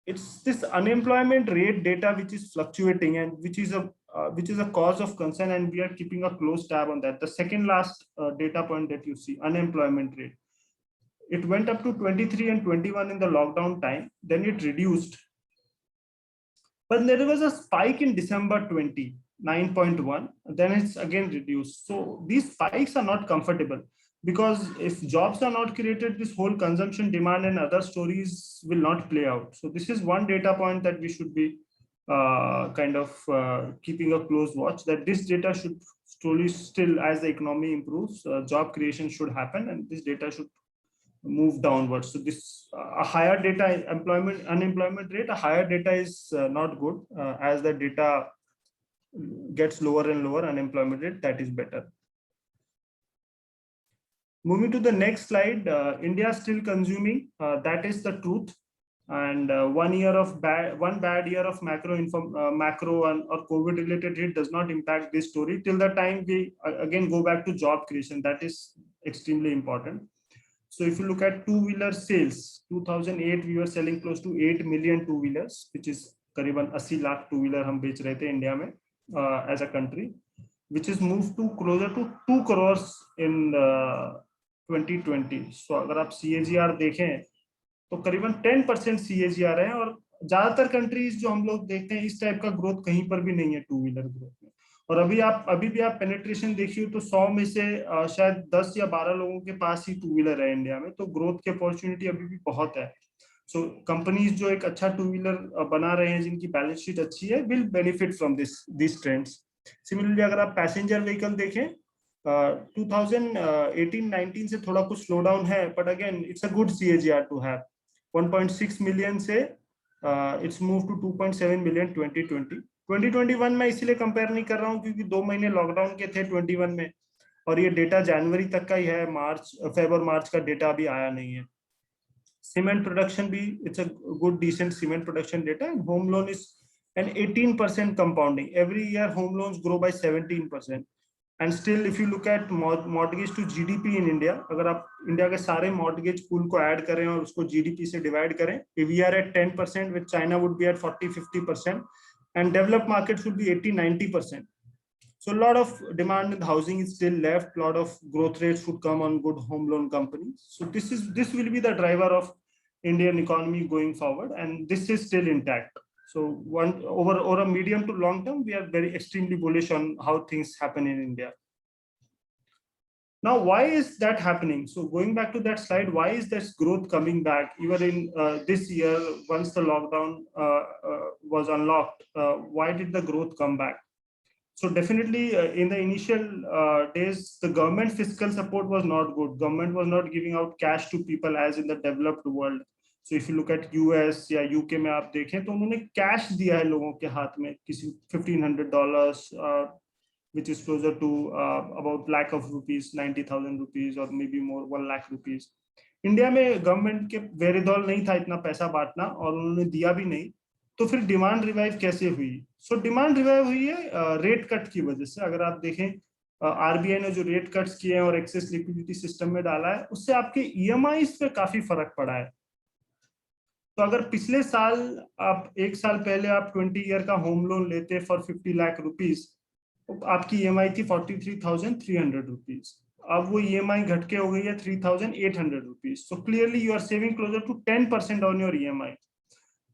It's this unemployment rate data which is fluctuating and which is a cause of concern, and we are keeping a close tab on that. The second last data point that you see, unemployment rate, it went up to 23 and 21 in the lockdown time, then it reduced, but there was a spike in December 20, 9.1, then it's again reduced. So these spikes are not comfortable, because if jobs are not created, this whole consumption demand and other stories will not play out. So this is one data point that we should be keeping a close watch, that this data should slowly, still as the economy improves, job creation should happen, and this data should move downwards. So this a higher data unemployment rate, a higher data is not good. As the data gets lower and lower, unemployment rate, that is better. Moving to the next slide, India is still consuming. That is the truth. And 1 bad year of macro or COVID related hit does not impact this story till the time we again go back to job creation. That is extremely important. So if you look at two-wheeler sales, 2008 we were selling close to 8 million two-wheelers, which is करीबन 80 lakh two-wheeler हम बेच रहे थे India में as a country, which is moved to closer to 2 crores in 2020. So अगर आप CAGR देखें तो करीबन 10% CAGR है, और ज्यादातर कंट्रीज जो हम लोग देखते हैं इस टाइप का ग्रोथ कहीं पर भी नहीं है टू व्हीलर ग्रोथ में. और अभी भी आप पेनिट्रेशन देखिए तो 100 में से शायद 10 या 12 लोगों के पास ही टू व्हीलर है इंडिया में. तो ग्रोथ की अपॉर्चुनिटी अभी भी बहुत है. सो कंपनीज जो एक अच्छा टू व्हीलर बना रहे हैं, जिनकी बैलेंस शीट अच्छी है, will benefit from this trends. Similarly अगर आप पैसेंजर व्हीकल देखें, 2018-19 से थोड़ा कुछ स्लो डाउन है, but again it's a good CAGR to have. 1.6 million से इट्स मूव टू 2.7 मिलियन 2020. 2021 में इसीलिए कंपेयर नहीं कर रहा हूँ क्योंकि 2 महीने लॉकडाउन के थे 21 में, और ये डेटा जनवरी तक का ही है. फरवरी मार्च का डेटा अभी आया नहीं है. सीमेंट प्रोडक्शन भी, it's a good decent cement production data. And home loan is an 18% compounding. Every year home loans grow by 17%. And still if you look at mortgage to GDP in India, अगर आप India के सारे mortgage pool को add करें और उसको GDP से divide करें, we are at 10%, with China would be at 40-50%, and developed markets would be 80-90%. So a lot of demand in housing is still left. A lot of growth rates would come on good home loan companies. So this will be the driver of Indian economy going forward, and this is still intact. So over a medium to long term, we are very extremely bullish on how things happen in India. Now, why is that happening? So going back to that slide, why is this growth coming back even in this year once the lockdown was unlocked? Why did the growth come back? So definitely in the initial days, the government fiscal support was not good. Government was not giving out cash to people as in the developed world. So if you look at US या UK में आप देखें तो उन्होंने cash दिया है लोगों के हाथ में, किसी $1,500, which is closer to about lakh of rupees, 90,000 rupees, or maybe more, 1 lakh rupees. India में गवर्नमेंट के वेरिदौल नहीं था इतना पैसा बांटना, और उन्होंने दिया भी नहीं. तो फिर डिमांड रिवाइव कैसे हुई? सो डिमांड रिवाइव हुई है रेट कट की वजह से। अगर आप देखें आरबीआई ने जो रेट कट्स किए हैं और एक्सेस लिक्विडिटी सिस्टम में डाला है, उससे आपके ईएमआईज पे काफी फर्क पड़ा है। तो अगर पिछले साल आप 1 साल पहले आप 20 ईयर का होम लोन लेते फॉर 50 लाख रुपीज, तो आपकी ईएमआई थी 43,300 रुपीज। अब वो ईएमआई घट के हो गई है 3,800 rupees. So clearly you are saving closer to 10% on your EMI.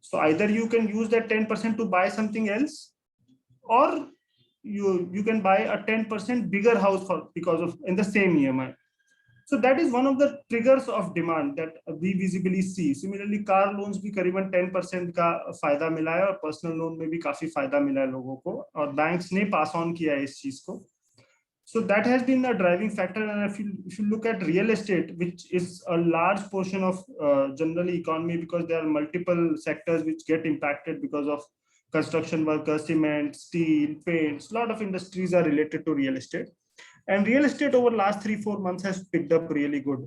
So either you can use that 10% to buy something else, or you can buy a 10% bigger house because of in the same EMI. So that is one of the triggers of demand that we visibly see. Similarly, car loans भी करीबन 10% का फायदा मिला है और personal loan में भी काफी फायदा मिला है लोगों को, और बैंक्स ने पास ऑन किया है इस चीज को. So that has been a driving factor. And if you look at real estate, which is a large portion of general economy, because there are multiple sectors which get impacted because of construction workers, cement, steel, paints, a lot of industries are related to real estate. And real estate over last 3-4 months has picked up really good.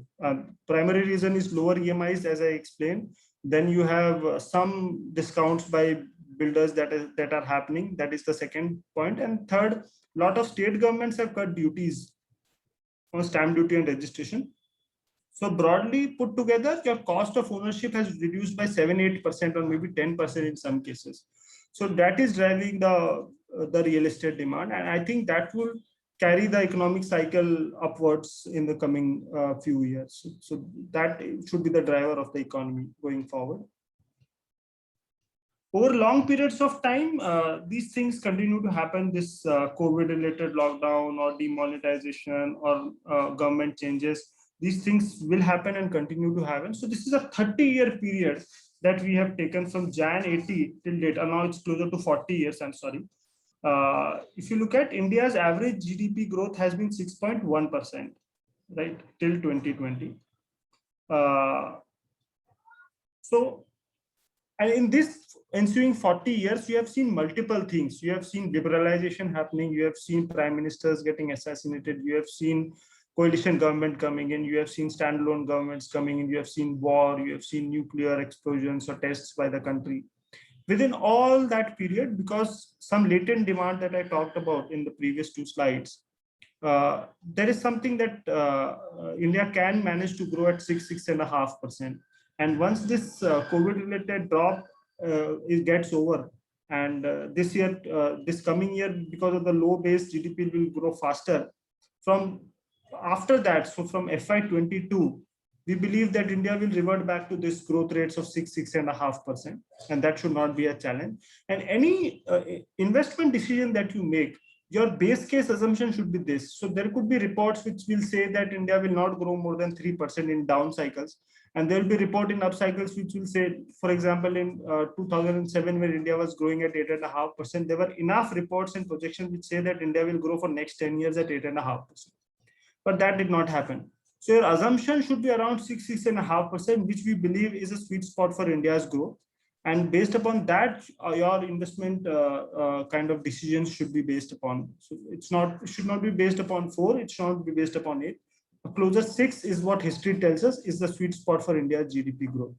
Primary reason is lower EMIs, as I explained. Then you have some discounts by builders that are happening. That is the second point. And third, lot of state governments have cut duties on stamp duty and registration. So broadly put together, your cost of ownership has reduced by 7-8% or maybe 10% in some cases. So that is driving the real estate demand, and I think that will carry the economic cycle upwards in the coming few years. So that should be the driver of the economy going forward. Over long periods of time, these things continue to happen. This COVID-related lockdown or demonetization or government changes, these things will happen and continue to happen. So this is a 30-year period that we have taken from Jan 80 till date, and now it's closer to 40 years, I'm sorry. If you look at India's average GDP growth has been 6.1%, right, till 2020. And in this ensuing 40 years, you have seen multiple things. You have seen liberalization happening. You have seen prime ministers getting assassinated. You have seen coalition government coming in. You have seen standalone governments coming in. You have seen war. You have seen nuclear explosions or tests by the country. Within all that period, because some latent demand that I talked about in the previous 2 slides, there is something that India can manage to grow at 6.5%. And once this COVID-related drop gets over, and this year, this coming year, because of the low base, GDP will grow faster. From after that, so from FY22, we believe that India will revert back to this growth rates of 6.5%, and that should not be a challenge. And any investment decision that you make, your base case assumption should be this. So there could be reports which will say that India will not grow more than 3% in down cycles. And there will be report in up cycles which will say, for example, in 2007, when India was growing at 8.5%, there were enough reports and projections which say that India will grow for next 10 years at 8.5%. But that did not happen. So your assumption should be around 6.5%, which we believe is a sweet spot for India's growth. And based upon that, your investment kind of decisions should be based upon. So it should not be based upon 4, it should not be based upon 8. A closer 6 is what history tells us is the sweet spot for India's GDP growth.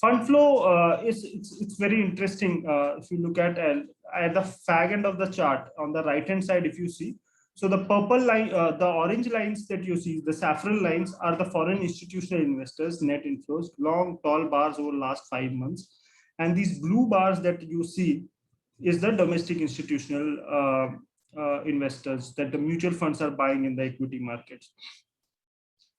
Fund flow it's very interesting. If you look at the fag end of the chart on the right hand side, if you see, so the purple line, the orange lines that you see, the saffron lines are the foreign institutional investors net inflows, long tall bars over last 5 months, and these blue bars that you see is the domestic institutional investors that the mutual funds are buying in the equity markets.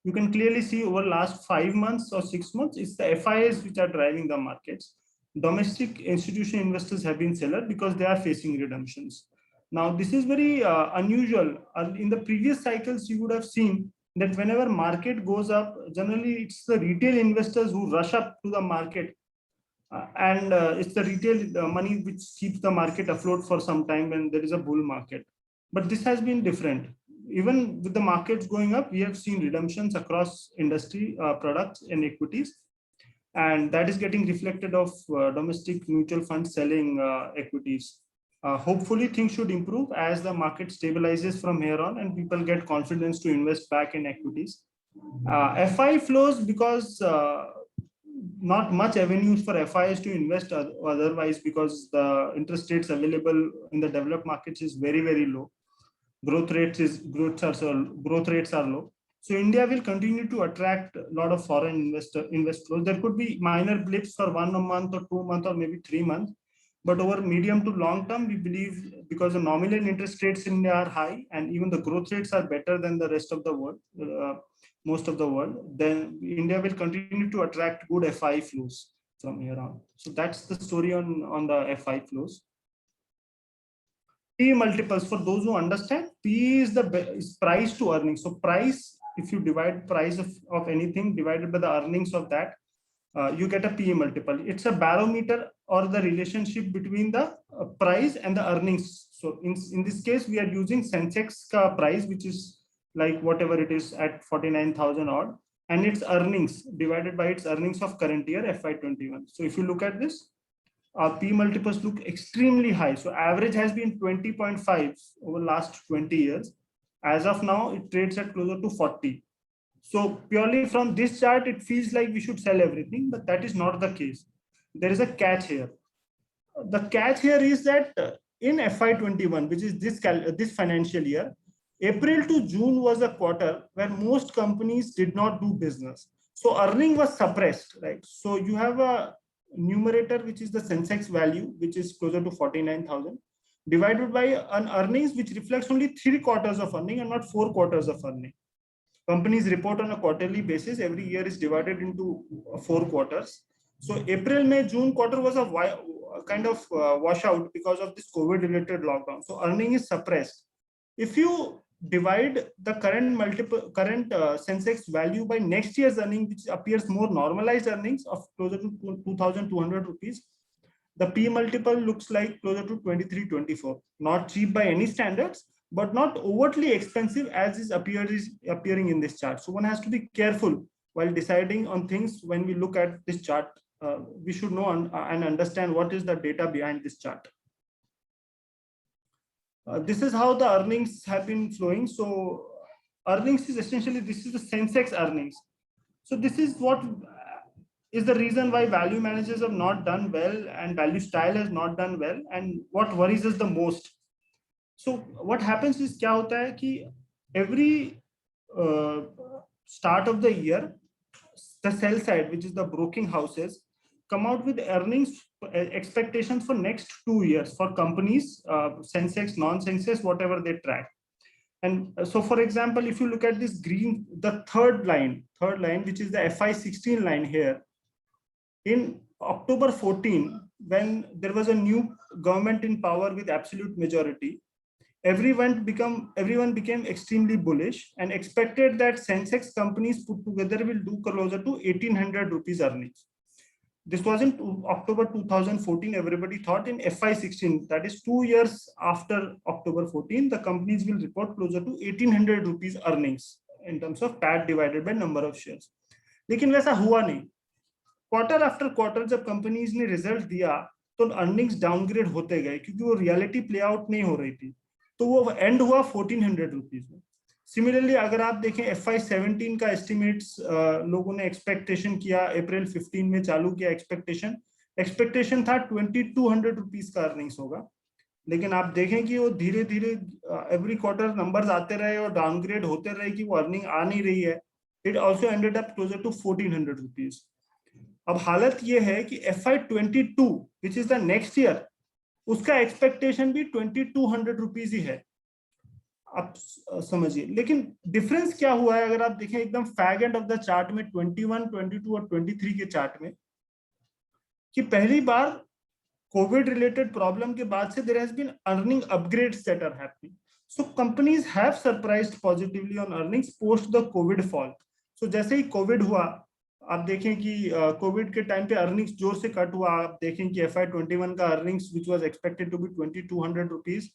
You can clearly see over last 5 months or 6 months, it's the FIAs which are driving the markets. Domestic institutional investors have been sellers because they are facing redemptions. Now, this is very unusual. In the previous cycles, you would have seen that whenever market goes up, generally it's the retail investors who rush up to the market. And it's the retail money which keeps the market afloat for some time when there is a bull market. But this has been different. Even with the markets going up, we have seen redemptions across industry products and equities. And that is getting reflected of domestic mutual funds selling equities. Hopefully things should improve as the market stabilizes from here on and people get confidence to invest back in equities. FI flows, because not much avenues for FIs to invest otherwise, because the interest rates available in the developed markets is very, very low. Growth rates are low. So India will continue to attract a lot of foreign investors. There could be minor blips for 1 month or 2 months or maybe 3 months, but over medium to long term, we believe, because the nominal interest rates in India are high and even the growth rates are better than the rest of the world, most of the world, then India will continue to attract good FI flows from here on. So that's the story on the FI flows. P multiples, for those who understand, P is is price to earnings. So price, if you divide price of anything divided by the earnings of that, you get a P multiple. It's a barometer or the relationship between the price and the earnings. So in this case, we are using Sensex price, which is like whatever it is at 49,000 odd, and its earnings divided by its earnings of current year FY21. So if you look at this, our P multiples look extremely high. So average has been 20.5 over last 20 years. As of now, it trades at closer to 40. So purely from this chart, it feels like we should sell everything, but that is not the case. There is a catch here. The catch here is that in FY21, which is this financial year, April to June was a quarter where most companies did not do business. So earning was suppressed, right? So you have a numerator, which is the Sensex value, which is closer to 49,000, divided by an earnings, which reflects only 3 quarters of earning and not 4 quarters of earning. Companies report on a quarterly basis. Every year is divided into 4 quarters. So April, May, June quarter was a kind of washout because of this COVID-related lockdown. So earning is suppressed. If you divide the current Sensex value by next year's earning, which appears more normalized earnings of closer to 2,200 rupees, the P multiple looks like closer to 23-24. Not cheap by any standards, but not overtly expensive as is appearing in this chart. So one has to be careful while deciding on things. When we look at this chart, we should know and understand what is the data behind this chart. This is how the earnings have been flowing. So earnings is essentially, this is the Sensex earnings. So this is what is the reason why value managers have not done well and value style has not done well, and what worries us the most. So what happens is, kya hota hai ki every start of the year, the sell side, which is the broking houses, come out with earnings expectations for next 2 years for companies, Sensex, non-Sensex, whatever they track. And so, for example, if you look at this green, the third line, which is the FY16 line here, in October 14, when there was a new government in power with absolute majority, everyone became extremely bullish and expected that Sensex companies put together will do closer to 1,800 rupees earnings. This was in October 2014. Everybody thought in FY16, that is 2 years after October 14, the companies will report closer to 1,800 rupees earnings in terms of PAT divided by number of shares. लेकिन वैसा हुआ नहीं. Quarter after quarter जब companies ने result दिया तो earnings downgrade होते गए, क्योंकि वो रियलिटी प्ले आउट नहीं हो रही थी. तो वो एंड हुआ 1,400 रुपीज में. सिमिलरली अगर आप देखें FY17 का एस्टिमेट्स, लोगों ने एक्सपेक्टेशन किया, अप्रैल 15 में चालू किया एक्सपेक्टेशन था 2,200 रुपीज का अर्निंग्स होगा. लेकिन आप देखें कि वो धीरे धीरे एवरी क्वार्टर नंबर्स आते रहे और डाउनग्रेड होते रहे कि वो अर्निंग आ नहीं रही है. It also ended up closer to 1,400 rupees. अब हालत ये है कि FY22 which is the next year, उसका एक्सपेक्टेशन भी 2,200 रुपीज ही है. आप समझिए. लेकिन डिफरेंस क्या हुआ है अगर आप देखें एकदम fag end of the chart में 21, 22 और 23 के चार्ट में, कि पहली बार कोविड रिलेटेड प्रॉब्लम के बाद से there has been earning upgrades that are happening. So companies have surprised positively on earnings post the Covid fall. So जैसे ही कोविड हुआ, आप देखें कि कोविड के टाइम पे अर्निंग्स जोर से कट हुआ. आप देखें कि FY21 का earnings which was expected to be 2,200 rupees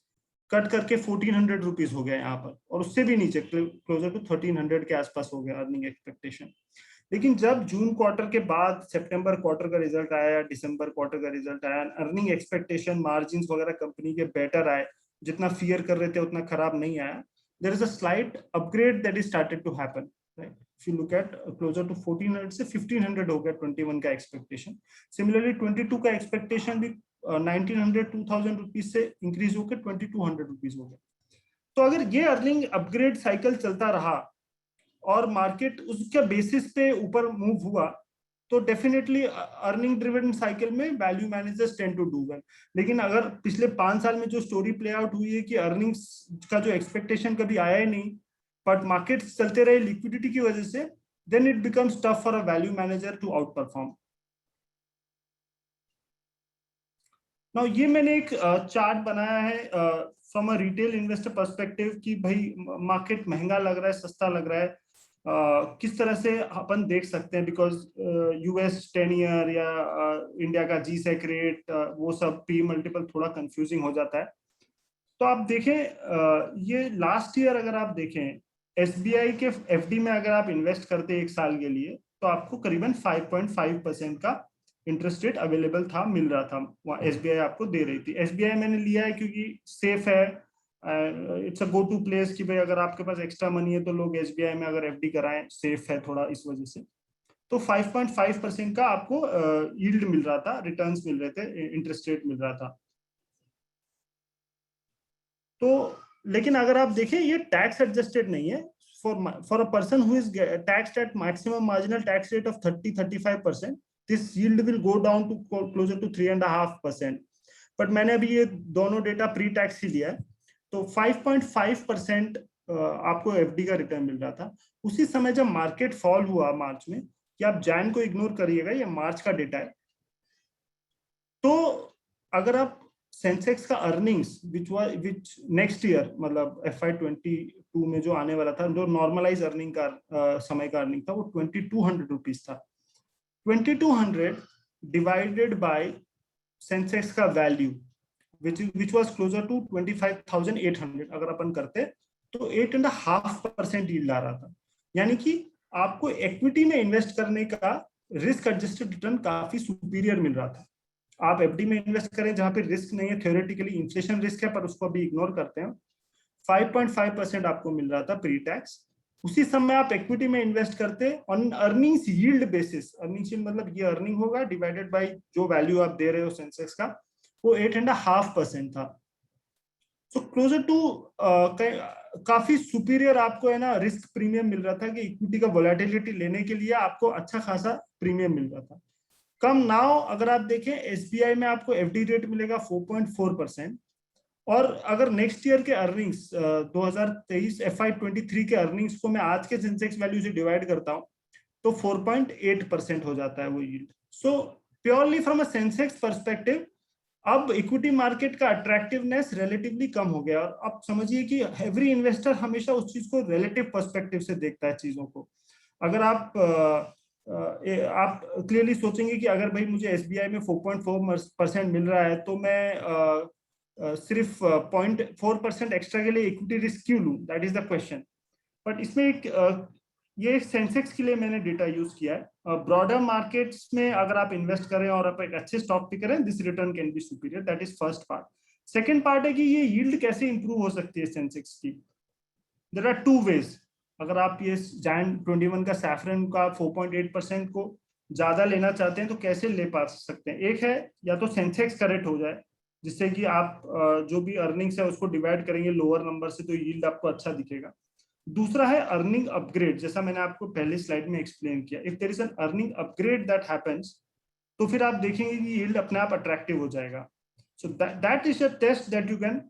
cut करके 1,400 रुपीज हो गया यहाँ पर, और उससे भी नीचे क्लोजर टू 1,300 के आसपास हो गया अर्निंग एक्सपेक्टेशन. लेकिन जब जून क्वार्टर के बाद सितंबर क्वार्टर का रिजल्ट आया, दिसंबर क्वार्टर का रिजल्ट आया, अर्निंग एक्सपेक्टेशन मार्जिन वगैरह कंपनी के बेटर आए, जितना फियर कर रहे थे उतना खराब नहीं आया. There is a slight upgrade that is started to happen, right. if you look at closer to 1400 से 1500 हो गया 21 का एक्सपेक्टेशन. सिमिलरली 22 का एक्सपेक्टेशन भी 1900-2000 रुपीज से इंक्रीज होकर 2200 रुपीज हो गया. तो अगर ये अर्निंग अपग्रेड साइकिल चलता रहा और मार्केट उसके बेसिस पे ऊपर मूव हुआ तो डेफिनेटली अर्निंग ड्रिवन साइकिल में value managers tend to do well. लेकिन अगर पिछले 5 साल में जो स्टोरी प्ले आउट हुई है कि अर्निंग्स का जो एक्सपेक्टेशन कभी आया ही नहीं बट मार्केट चलते रहे लिक्विडिटी की वजह से, then it becomes tough for a value manager to outperform. Now ये मैंने एक चार्ट बनाया है from a retail investor perspective कि भाई मार्केट महंगा लग रहा है, सस्ता लग रहा है, किस तरह से अपन देख सकते हैं. बिकॉज यूएस 10 ईयर या इंडिया का जीसेक रेट वो सब पी मल्टीपल थोड़ा कंफ्यूजिंग हो जाता है. तो आप देखें ये लास्ट ईयर अगर आप देखें एसबीआई के एफडी में अगर आप इन्वेस्ट करते 1 साल के लिए तो आपको करीबन 5.5% का इंटरेस्ट रेट अवेलेबल था, मिल रहा था. वहाँ एसबीआई आपको दे रही थी. एसबीआई मैंने लिया है क्योंकि सेफ है, it's a go to place कि भाई अगर आपके पास एक्स्ट्रा मनी है तो लोग एसबीआई में अगर एफडी कराएं, सेफ है थोड़ा इस वजह से. तो 5.5% का आपको यील्ड मिल रहा था, रिटर्न्स मिल रहे थे, इंटरेस्ट रेट मिल रहा था. तो लेकिन अगर आप देखें ये टैक्स एडजस्टेड नहीं है. For a person who is taxed at maximum marginal tax rate of 30-35%, this yield will go down to closer to 3.5%. But मैंने अभी ये दोनों डेटा प्री टैक्स ही लिया है. तो 5.5% आपको एफडी का रिटर्न मिल रहा था. उसी समय जब मार्केट फॉल हुआ मार्च में, कि आप जैन को इग्नोर करिएगा, ये मार्च का डेटा है, तो अगर आप सेंसेक्स का अर्निंग्स विच नेक्स्ट ईयर मतलब FY22 में जो आने वाला था, जो नॉर्मलाइज अर्निंग का समय का अर्निंग था, वो 2200 रुपीज था. 2200 डिवाइडेड बाय सेंसेक्स का value which was closer to 25,800 अगर अपन करते तो 8.5% यील्ड आ रहा था. यानी कि आपको इक्विटी में इन्वेस्ट करने का रिस्क एडजस्टेड रिटर्न काफी सुपीरियर मिल रहा था. आप एफडी में इन्वेस्ट करें जहां पे रिस्क नहीं है, थ्योरेटिकली इन्फ्लेशन रिस्क है पर उसको अभी इग्नोर करते हैं, 5.5% आपको मिल रहा था प्री टैक्स. उसी समय आप इक्विटी में इन्वेस्ट करते on earnings yield basis. Earnings yield मतलब ये अर्निंग होगा डिवाइडेड बाय जो वैल्यू आप दे रहे हो सेंसेक्स का, वो 8.5% था. सो क्लोजर टू काफी सुपीरियर आपको है ना रिस्क प्रीमियम मिल रहा था कि इक्विटी का वोलेटिलिटी लेने के लिए आपको अच्छा खासा प्रीमियम मिल रहा था. कम नाउ अगर आप देखें एसबीआई में आपको एफडी रेट मिलेगा 4.4%. और अगर नेक्स्ट ईयर के अर्निंग्स 2023 FY23 के अर्निंग्स को मैं आज के सेंसेक्स वैल्यू से डिवाइड करता हूं तो 4.8% हो जाता है वो yield. So purely from a Sensex perspective अब इक्विटी मार्केट का अट्रैक्टिवनेस रिलेटिवली कम हो गया. और अब समझिए कि एवरी इन्वेस्टर हमेशा उस चीज को रिलेटिव पर्सपेक्टिव से देखता है चीजों को. अगर आप क्लियरली सोचेंगे कि अगर भाई मुझे एसबीआई में 4.4% मिल रहा है तो मैं सिर्फ 0.4% एक्स्ट्रा के लिए इक्विटी रिस्क क्यों लूं, that is the question. But इसमें एक ये सेंसेक्स के लिए मैंने डेटा यूज किया है. ब्रॉडर मार्केट्स में अगर आप इन्वेस्ट करें और आप एक अच्छे स्टॉक पे करें, this return can be superior. That is first part. Second part है कि ये यील्ड कैसे इंप्रूव हो सकती है सेंसेक्स की. There are 2 ways. अगर आप ये जैन 21 का सैफरन का 4.8% को ज्यादा लेना चाहते हैं तो कैसे ले पा सकते हैं. एक है या तो सेंसेक्स करेक्ट हो जाए जिससे कि आप जो भी अर्निंग्स है उसको डिवाइड करेंगे लोअर नंबर से तो यील्ड आपको अच्छा दिखेगा. दूसरा है अर्निंग अपग्रेड, जैसा मैंने आपको पहले स्लाइड में एक्सप्लेन किया. If there is an earning upgrade that happens तो फिर आप देखेंगे कि यील्ड अपने आप अट्रैक्टिव हो जाएगा. So that is a test that you can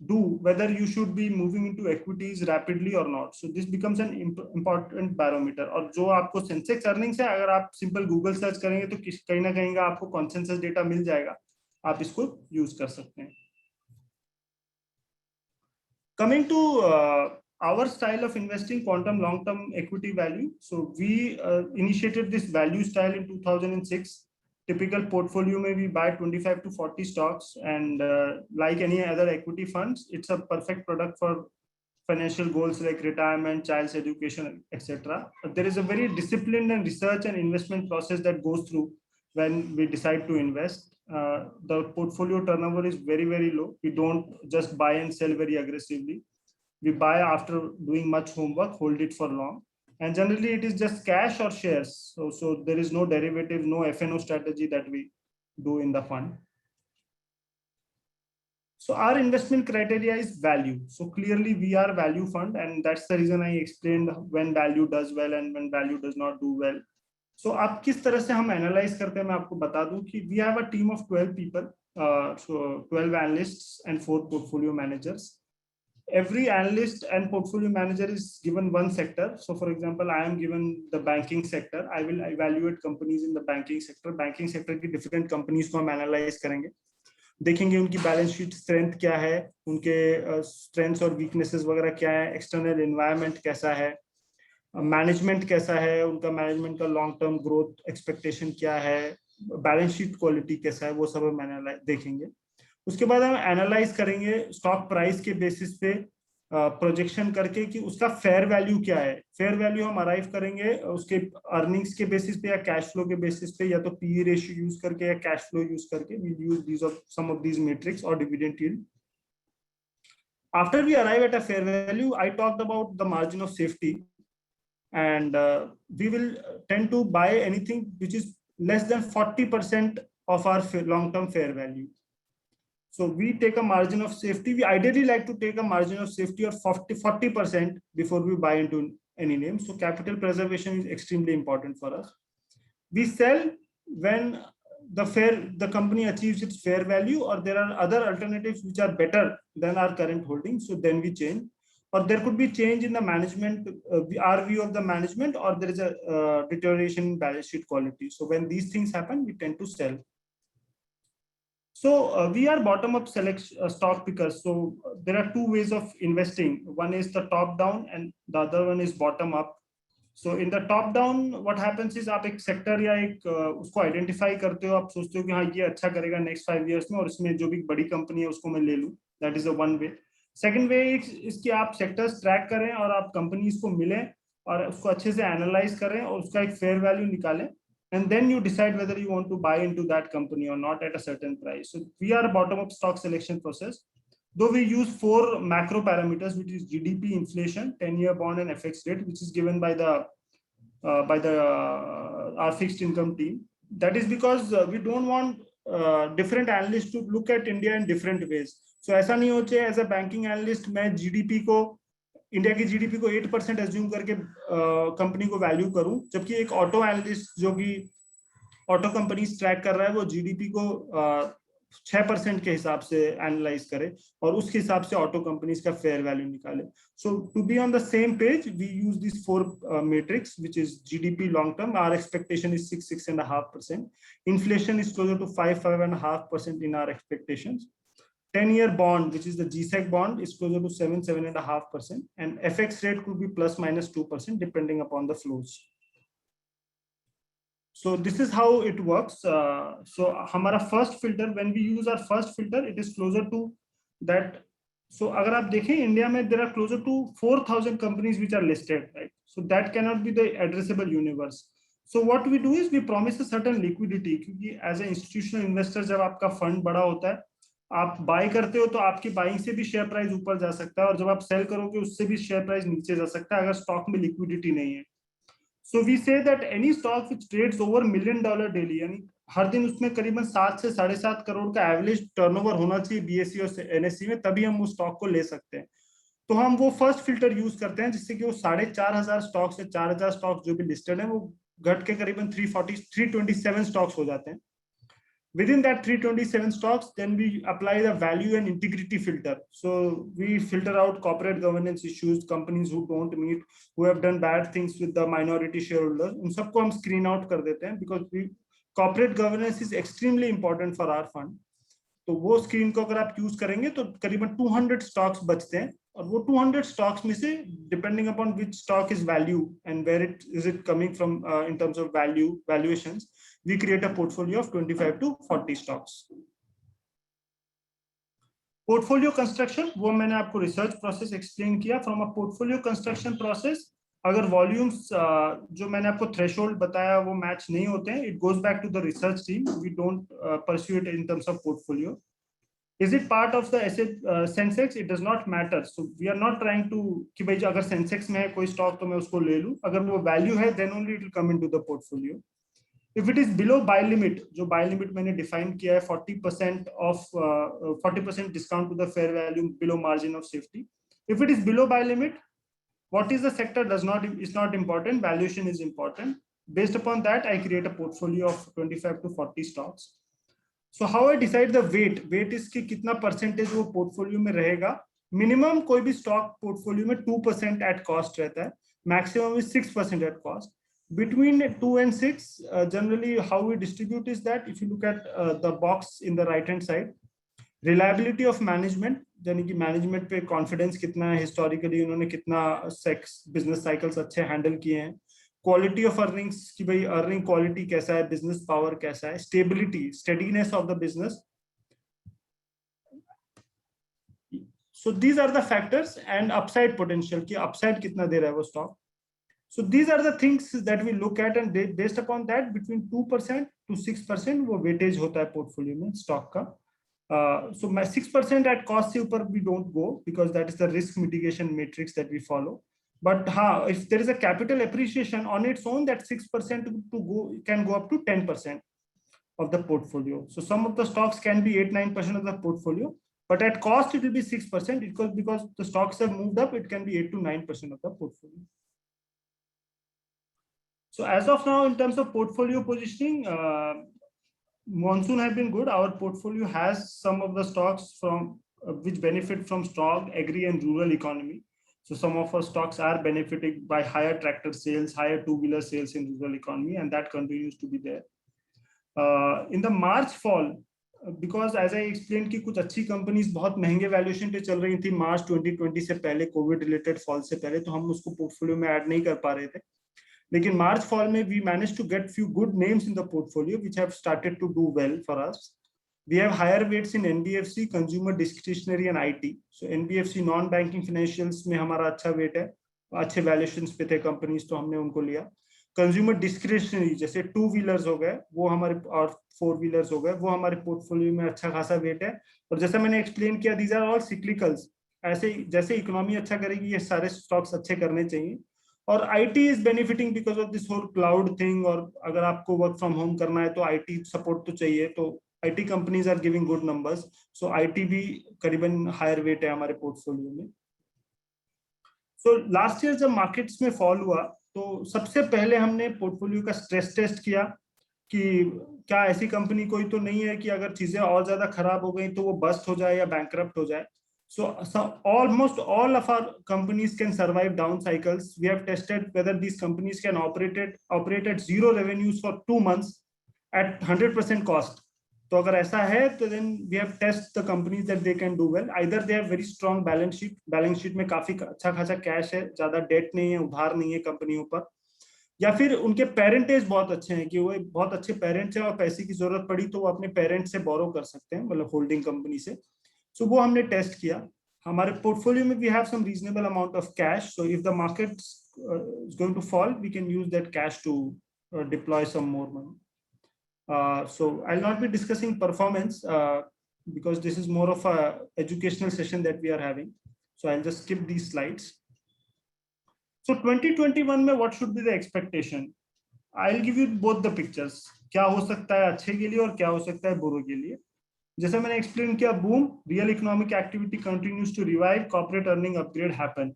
do whether you should be moving into equities rapidly or not. So this becomes an important barometer. और जो आपको सेंसेक्स अर्निंग्स है अगर आप सिंपल गूगल सर्च करेंगे तो कहीं ना कहीं का आपको कॉन्सेंसस डेटा मिल जाएगा, आप इसको यूज कर सकते हैं. Coming to our style of investing, quantum long-term equity value. So we initiated this value style in 2006. Typical portfolio may we buy 25 to 40 stocks, and like any other equity funds, it's a perfect product for financial goals like retirement, child's education, etc. But there is a very disciplined and research and investment process that goes through when we decide to invest. The portfolio turnover is very, very low. We don't just buy and sell very aggressively. We buy after doing much homework, hold it for long. and generally it is just cash or shares. So there is no derivative, no FNO strategy that we do in the fund. So our investment criteria is value. So clearly we are value fund, and that's the reason I explained when value does well and when value does not do well. So आप किस तरह से हम analyse करते हैं मैं आपको बता दूं कि we have a team of 12 people, so 12 analysts and 4 portfolio managers. Every analyst and portfolio manager is given one sector. So for example, I am given the banking sector. I will evaluate companies in the banking sector. Banking sector की different companies को हम analyze करेंगे, देखेंगे उनकी balance sheet strength क्या है, उनके strengths और वीकनेसेस वगैरह क्या है, एक्सटर्नल एनवायरनमेंट कैसा है, मैनेजमेंट कैसा है, उनका मैनेजमेंट का लॉन्ग टर्म ग्रोथ एक्सपेक्टेशन क्या है, बैलेंस शीट क्वालिटी कैसा है, वो सब हम देखेंगे. उसके बाद हम एनालाइज करेंगे स्टॉक प्राइस के बेसिस पे, प्रोजेक्शन करके कि उसका फेयर वैल्यू क्या है. फेयर वैल्यू हम अराइव करेंगे उसके अर्निंग्स के बेसिस पे या कैश फ्लो के बेसिस पे, या तो पीई रेशियो यूज करके या कैश फ्लो यूज करके. We use these of some of these metrics और dividend yield. After we arrive at a fair value, I talked about the margin of safety, and we will tend to buy anything which is less than 40% of our long-term fair value. So we take a margin of safety. We ideally like to take a margin of safety of 40% before we buy into any name. So capital preservation is extremely important for us. We sell when the company achieves its fair value, or there are other alternatives which are better than our current holding. So then we change, or there could be change in the management, our view of the management, or there is a deterioration in balance sheet quality. So when these things happen, we tend to sell. So we are bottom-up stock pickers. So there are two ways of investing. One is the top-down, and the other one is bottom-up. So in the top-down, what happens is आप एक sector या एक उसको identify करते हो, आप सोचते हो कि हाँ ये अच्छा करेगा next 5 years में, और इसमें जो भी बड़ी कंपनी है उसको मैं ले लूँ. That is the one way. Second way is इसकी आप sectors track करें और आप companies को मिलें और उसको अच्छे से analyze करें और उसका एक fair value निकालें. And then you decide whether you want to buy into that company or not at a certain price. So we are a bottom-up stock selection process. Though we use 4 macro parameters, which is GDP, inflation, 10-year bond, and FX rate, which is given by our fixed income team. That is because we don't want different analysts to look at India in different ways. So ऐसा नहीं हो चाहिए as a banking analyst मैं GDP को, India की GDP को 8% assume करके company को वैल्यू करूं, जबकि एक ऑटो एनालिस्ट जो कि ऑटो कंपनी ट्रैक कर रहा है वो जीडीपी को 6% के हिसाब से एनालाइज करे और उसके हिसाब से ऑटो कंपनीज का फेयर वैल्यू निकाले. So to be on the same page we use this 4 metrics which is GDP long term, our expectation is 6.5%, inflation is closer to 5.5% in our expectations, 10-year bond, which is the GSEC bond, is closer to 7.5%, and FX rate could be plus minus 2% depending upon the flows. So this is how it works. So हमारा first filter, when we use our first filter, it is closer to that. So अगर आप देखें India में there are closer to 4,000 companies which are listed, right? So that cannot be the addressable universe. So what we do is we promise a certain liquidity, क्योंकि as an institutional investor जब आपका fund बड़ा होता है, आप bye करते हो तो आपकी बाइंग से भी शेयर प्राइस ऊपर जा सकता है, और जब आप सेल करोगे उससे भी शेयर प्राइस नीचे जा सकता है अगर स्टॉक में लिक्विडिटी नहीं है. So we say that any stock which trades over $1 million daily, यानी हर दिन उसमें करीबन 7 से 7.5 करोड़ का एवरेज टर्नओवर होना चाहिए बीएसई और एनएसई में, तभी हम उस स्टॉक को ले सकते हैं. तो हम वो फर्स्ट फिल्टर यूज करते हैं जिससे कि वो 4,500 स्टॉक से 4,000 स्टॉक जो भी लिस्टेड है वो घट के करीबन 327 स्टॉक्स हो जाते हैं. Within that 327 stocks, then we apply the value and integrity filter. So we filter out corporate governance issues, companies who don't meet, who have done bad things with the minority shareholders. उन सबको हम screen out कर देते हैं because corporate governance is extremely important for our fund. तो वो screen को अगर आप यूज करेंगे तो करीबन 200 स्टॉक्स बचते हैं, और वो 200 स्टॉक्स में से depending upon which stock is value and where it coming from in terms of valuations, we create a portfolio of 25 to 40 stocks. Portfolio construction, वो मैंने आपको रिसर्च प्रोसेस एक्सप्लेन किया. From a portfolio construction process, अगर volumes जो मैंने आपको threshold बताया वो मैच नहीं होते हैं, it goes back to the research team. We don't pursue it in terms of portfolio. Is it part of the Sensex? It does not matter. So we are not trying to कि भाई अगर Sensex में है कोई stock तो मैं उसको ले लूं. अगर वो value है, then only it will come into the portfolio. If it is below buy limit, जो buy limit मैंने define किया है 40% of 40% discount to the fair value below margin of safety. If it is below buy limit, what is the sector is not important. Valuation is important. Based upon that, I create a portfolio of 25 to 40 stocks. So how I decide the weight? Weight is कि कितना percentage वो portfolio में रहेगा. Minimum कोई भी stock portfolio में 2% at cost रहता है. Maximum is 6% at cost. Between 2 and 6, generally how we distribute is that if you look at the box in the right hand side, reliability of management, यानी कि management पे confidence कितना है, historically उन्होंने कितना business cycles अच्छे handle किए हैं. Quality of earnings कि भाई earning quality कैसा है, business power कैसा है, stability, steadiness of the business. So these are the factors, and upside potential कि upside कितना दे रहा है वो stock. So these are the things that we look at, and based upon that between 2% to 6% वो weightage होता है portfolio में stock का. So my 6% at cost से ऊपर we don't go because that is the risk mitigation matrix that we follow. But if there is a capital appreciation on its own, that 6% can go up to 10% of the portfolio. So some of the stocks can be 8-9% of the portfolio, but at cost it will be 6% because the stocks have moved up. It can be 8 to 9% of the portfolio. So as of now, in terms of portfolio positioning, monsoon have been good. Our portfolio has some of the stocks from which benefit from strong agri and rural economy. So some of our stocks are benefiting by higher tractor sales, higher two-wheeler sales in rural economy, and that continues to be there. In the March fall, because as I explained कि कुछ अच्छी companies बहुत महंगे valuation पे चल रही थी March 2020 से पहले, COVID related fall से पहले, तो हम उसको portfolio में add नहीं कर पा रहे थे. लेकिन March fall में we managed to get few good names in the portfolio which have started to do well for us. We have higher weights in NBFC, consumer discretionary and IT. So NBFC non-banking financials में हमारा अच्छा weight है, अच्छे valuations पे थे companies तो हमने उनको लिया. Consumer discretionary जैसे two wheelers हो गए वो हमारे और four wheelers हो गए वो हमारे portfolio में अच्छा खासा weight है. और जैसा मैंने explain किया, these are all cyclicals. ऐसे जैसे economy अच्छा करेगी ये सारे stocks अच्छे करने चाहिए. और IT is benefiting because of this whole cloud thing. और अगर आपको work from home करना है तो IT support तो चाहिए, तो IT companies are giving good numbers, so IT भी करीबन higher weight है हमारे portfolio में. So last year जब markets में fall हुआ तो सबसे पहले हमने portfolio का stress test किया कि क्या ऐसी company कोई तो नहीं है कि अगर चीजें और ज्यादा खराब हो गई तो वो bust हो जाए या bankrupt हो जाए. So almost all of our companies can survive down cycles. We have tested whether these companies can operate at zero revenues for 2 months at 100% cost. तो अगर ऐसा है तो then we have test the companies that they can do well. Either they have very strong balance sheet में काफी अच्छा खासा cash है, ज्यादा डेट नहीं है, उधार नहीं है कंपनियों पर, या फिर उनके पेरेंटेज बहुत अच्छे हैं कि वो बहुत अच्छे पेरेंट्स हैं और पैसे की जरूरत पड़ी तो वो अपने पेरेंट से बोरो कर सकते हैं, मतलब होल्डिंग कंपनी से. सो वो हमने टेस्ट किया. हमारे पोर्टफोलियो में we have some reasonable amount of cash, so if the market is going to fall we can use that cash to deploy some more money. So I'll not be discussing performance because this is more of a educational session that we are having. So I'll just skip these slides. So 2021 में what should be the expectation? I'll give you both the pictures. क्या हो सकता है अच्छे के लिए और क्या हो सकता है बुरे के लिए. जैसे मैंने explain किया, boom, real economic activity continues to revive, corporate earning upgrade happen.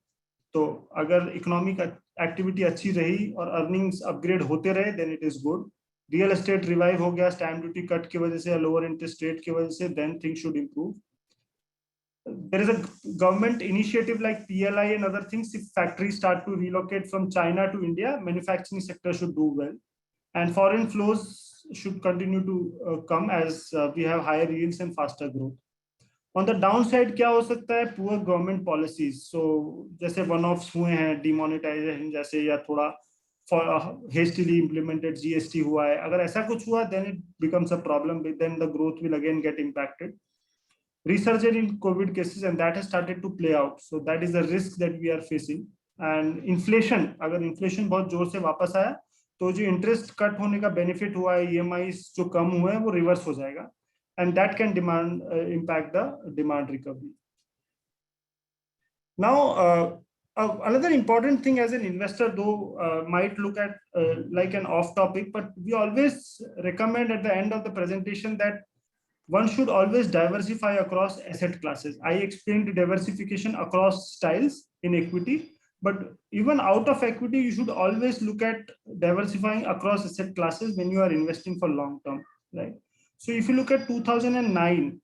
तो अगर economic activity अच्छी रही और earnings upgrade होते रहे then it is good. Real estate revive हो गया स्टैम्प ड्यूटी कट की वजह से या लोअर इंटरेस्ट रेट की वजह से, then things should improve. There is a government initiative like PLI and other things. If factories start to relocate from China to India, manufacturing sector should do well, and foreign flows should continue to come as we have higher yields and faster growth. On the downside क्या हो सकता है? Poor government policies. So जैसे one-offs हुए हैं, demonetization जैसे, या थोड़ा for hastily implemented GST हुआ है. अगर ऐसा कुछ हुआ then it becomes a problem, then the growth will again get impacted. Resurgence in COVID cases and that has started to play out, so that is the risk that we are facing. And inflation, अगर inflation बहुत जोर से वापस आया तो जो interest cut होने का benefit हुआ है, EMIs जो कम हुए हैं वो reverse हो जाएगा. and that can impact the demand recovery. Now, another important thing as an investor, though might look at like an off topic, but we always recommend at the end of the presentation that one should always diversify across asset classes. I explained diversification across styles in equity, but even out of equity, you should always look at diversifying across asset classes when you are investing for long term, right? So if you look at 2009,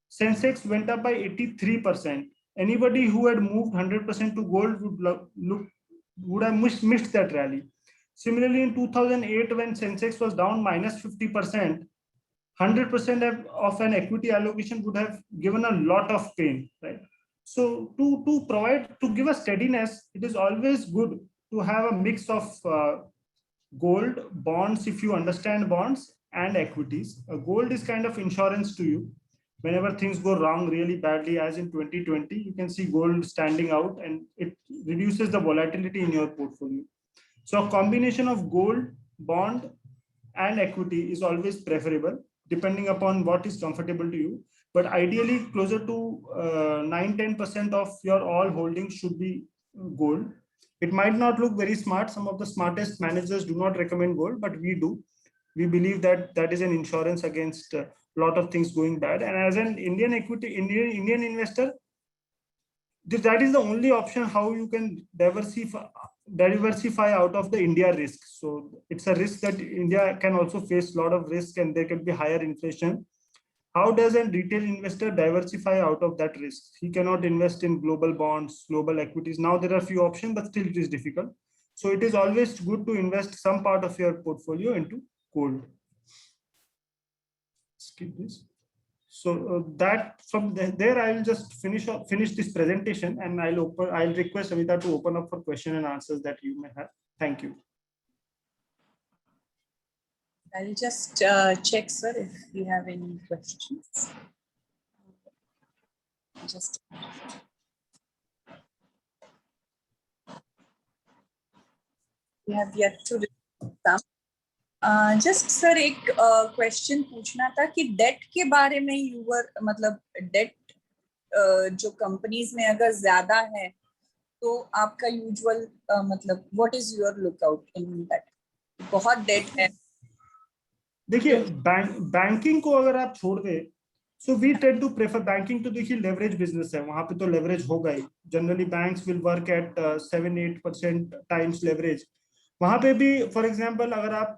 Sensex went up by 83%. Anybody who had moved 100% to gold would have missed that rally. Similarly, in 2008, when Sensex was down minus 50%, 100% of an equity allocation would have given a lot of pain, right? So to give a steadiness, it is always good to have a mix of gold, bonds, if you understand bonds, and equities. Gold is kind of insurance to you. Whenever things go wrong really badly, as in 2020, you can see gold standing out and it reduces the volatility in your portfolio. So a combination of gold, bond, and equity is always preferable, depending upon what is comfortable to you. But ideally, closer to 9-10% of your all holdings should be gold. It might not look very smart. Some of the smartest managers do not recommend gold, but we do. We believe that that is an insurance against a lot of things going bad. And as an Indian investor, that is the only option how you can diversify out of the India risk. So it's a risk that India can also face a lot of risk, and there can be higher inflation. How does a retail investor diversify out of that risk? He cannot invest in global bonds, global equities. Now there are few options, but still it is difficult. So it is always good to invest some part of your portfolio into gold. Skip this. So that from there, I will just finish this presentation, and I'll request Amita to open up for question and answers that you may have. Thank you. I'll just check, sir, if you have any questions. Just we have yet to come. Just sir एक question पूछना था कि date के बारे में your मतलब date जो companies में अगर ज्यादा है तो आपका यूजुअल मतलब what is your lookout in that? बहुत डेट है। देखिए बैंकिंग को अगर आप छोड़ दे, so we tend to prefer banking. तो देखिए लेवरेज बिजनेस है, वहां पे तो लेवरेज होगा ही। Generally banks will work at 7-8% times leverage. वहां पे भी फॉर एग्जांपल अगर आप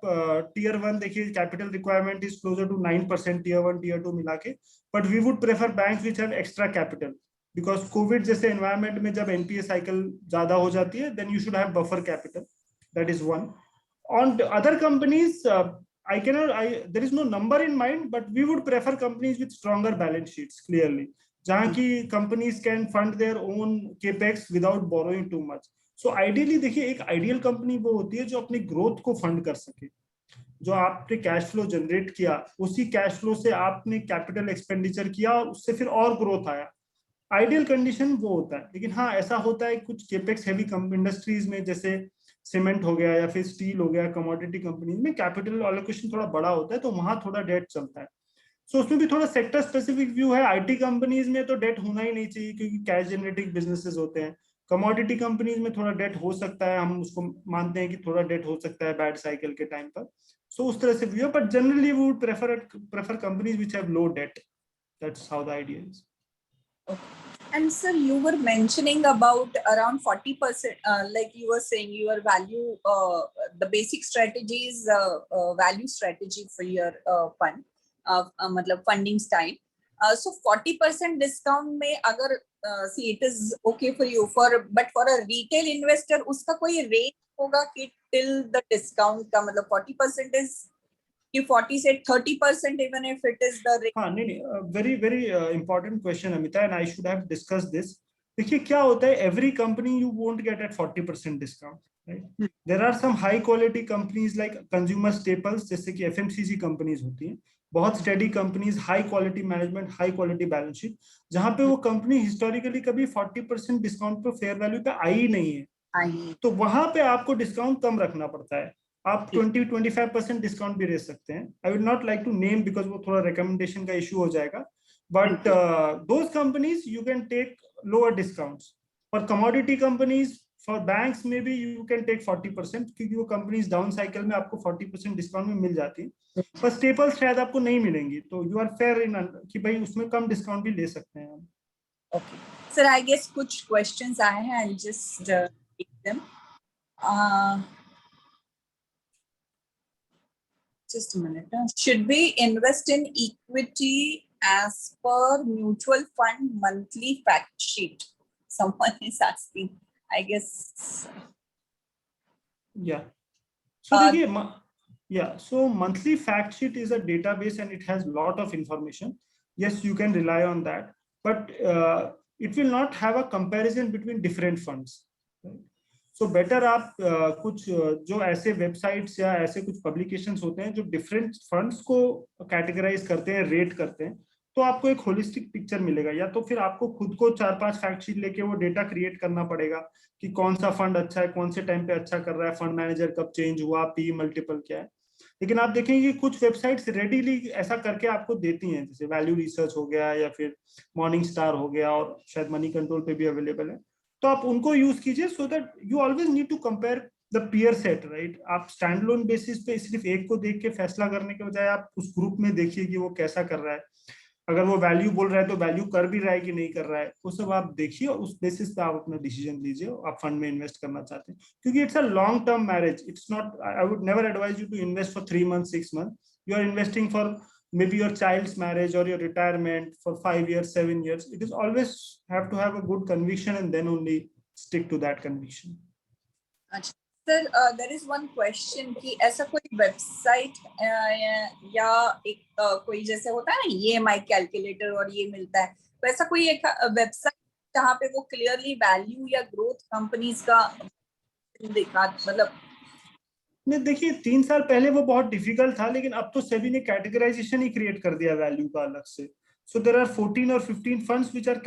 टीयर 1 देखिए, capital requirement is closer to 9% tier 1 tier 2 मिला के, but we would prefer banks which have extra capital, because Covid जैसे एनवायरनमेंट में जब एनपीए साइकिल ज्यादा हो जाती है, then you should have buffer capital. That is one. On other companies there is no number in mind, but we would prefer companies with stronger balance sheets, clearly, जहाँ की companies can fund their own capex without borrowing too much. So ideally देखिए, एक ideal company वो होती है जो अपनी growth को फंड कर सके। जो आपने कैश फ्लो जनरेट किया, उसी कैश फ्लो से आपने कैपिटल एक्सपेंडिचर किया और उससे फिर और ग्रोथ आया। आइडियल कंडीशन वो होता है। लेकिन हाँ, ऐसा होता है कुछ केपेक्स हेवी इंडस्ट्रीज में, जैसे सीमेंट हो गया या फिर स्टील हो गया, कमोडिटी कंपनीज में कैपिटल एलोकेशन थोड़ा बड़ा होता है, तो वहां थोड़ा डेट चलता है। सो उसमें भी थोड़ा सेक्टर स्पेसिफिक व्यू है। आईटी कंपनीज में तो डेट होना ही नहीं चाहिए, क्योंकि कैश जनरेटिंग बिजनेसेस होते हैं। कमोडिटी कंपनीज में थोड़ा डेट हो सकता है, हम उसको मानते हैं कि थोड़ा डेट हो सकता है बैड साइकिल के टाइम पर। सो उस तरह से व्यू है, but generally we would prefer companies which have low debt. That's how the idea is. And sir, you were mentioning about around 40%, like you were saying your value, the basic strategy is value strategy for your fund, मतलब funding style. So 40% discount में अगर see it is okay for you, but for a retail investor उसका कोई range होगा कि till the discount का मतलब 40% is कि 40 से 30% even if it is the rate? हाँ, नहीं, very important question Amita, and I should have discussed this. देखिए क्या होता है, every company you won't get at 40% discount, right? There are some high quality companies like consumer staples, जैसे कि FMCG companies होती हैं, बहुत steady companies, high quality management, high quality balance sheet, जहाँ पे वो company historically कभी 40% discount पे fair value पे आई नहीं है, तो वहां पे आपको डिस्काउंट कम रखना पड़ता है। आप 20-25% डिस्काउंट भी दे सकते हैं. I would not like to name because वो थोड़ा रिकमेंडेशन का इशू हो जाएगा. But those companies you can take lower discounts. For commodity companies, for banks में भी यू कैन टेक 40%, क्योंकि वो कंपनीज डाउन साइकिल में आपको 40% डिस्काउंट में मिल जाती है. पर स्टेपल्स शायद आपको नहीं मिलेंगी, तो यू आर फेयर इन कि भाई उसमें कम डिस्काउंट भी ले सकते हैं हम. Okay. Sir, I guess कुछ questions आए हैं. I'll just take them. Just a minute. Should we invest in equity as per mutual fund monthly fact sheet? Someone is asking. I guess. Yeah. So so monthly fact sheet is a database and it has a lot of information. Yes, you can rely on that, but it will not have a comparison between different funds. Right? So better आप कुछ जो ऐसे websites या ऐसे कुछ publications होते हैं जो डिफरेंट फंड्स को कैटेगराइज करते हैं, रेट करते हैं, तो आपको एक होलिस्टिक पिक्चर मिलेगा. या तो फिर आपको खुद को 4-5 फैक्ट शीट लेके वो डेटा क्रिएट करना पड़ेगा कि कौन सा फंड अच्छा है, कौन से टाइम पे अच्छा कर रहा है, फंड मैनेजर कब चेंज हुआ, पी मल्टीपल क्या है. लेकिन आप देखेंगे कि कुछ वेबसाइट्स रेडीली ऐसा करके आपको देती हैं, जैसे वैल्यू रिसर्च हो गया या फिर मॉर्निंग स्टार हो गया, और शायद मनी कंट्रोल पे भी अवेलेबल है. तो आप उनको यूज कीजिए, so that you always need to compare the peer set. Right, आप स्टैंड लोन बेसिस पे सिर्फ एक को देख के फैसला करने के बजाय आप उस ग्रुप में देखिए कि वो कैसा कर रहा है. अगर वो वैल्यू बोल रहा है तो वैल्यू कर भी रहा है कि नहीं कर रहा है, वो सब आप देखिए और उस बेसिस पे आप अपना डिसीजन लीजिए. आप फंड में इन्वेस्ट करना चाहते हैं, क्योंकि it's a long term marriage. It's not, I would never advise you to invest for 3 months 6 months. You are investing for maybe your child's marriage or your retirement for 5 years 7 years. It is always have to have a good conviction and then only stick to that conviction. Sir, there is one question कि ऐसा कोई website या एक कोई जैसे होता है ना EMI कैलकुलेटर और ये मिलता है, वैसा कोई एक वेबसाइट जहाँ पे वो क्लियरली वैल्यू या ग्रोथ कंपनीज का दिखा, मतलब नहीं, देखिए 3 साल पहले वो बहुत डिफिकल्ट था, लेकिन अब तो सेबी ने कैटेगराइजेशन ही क्रिएट कर दिया वैल्यू का अलग से. सो देयर आर 14 और 15 फंड्स व्हिच आर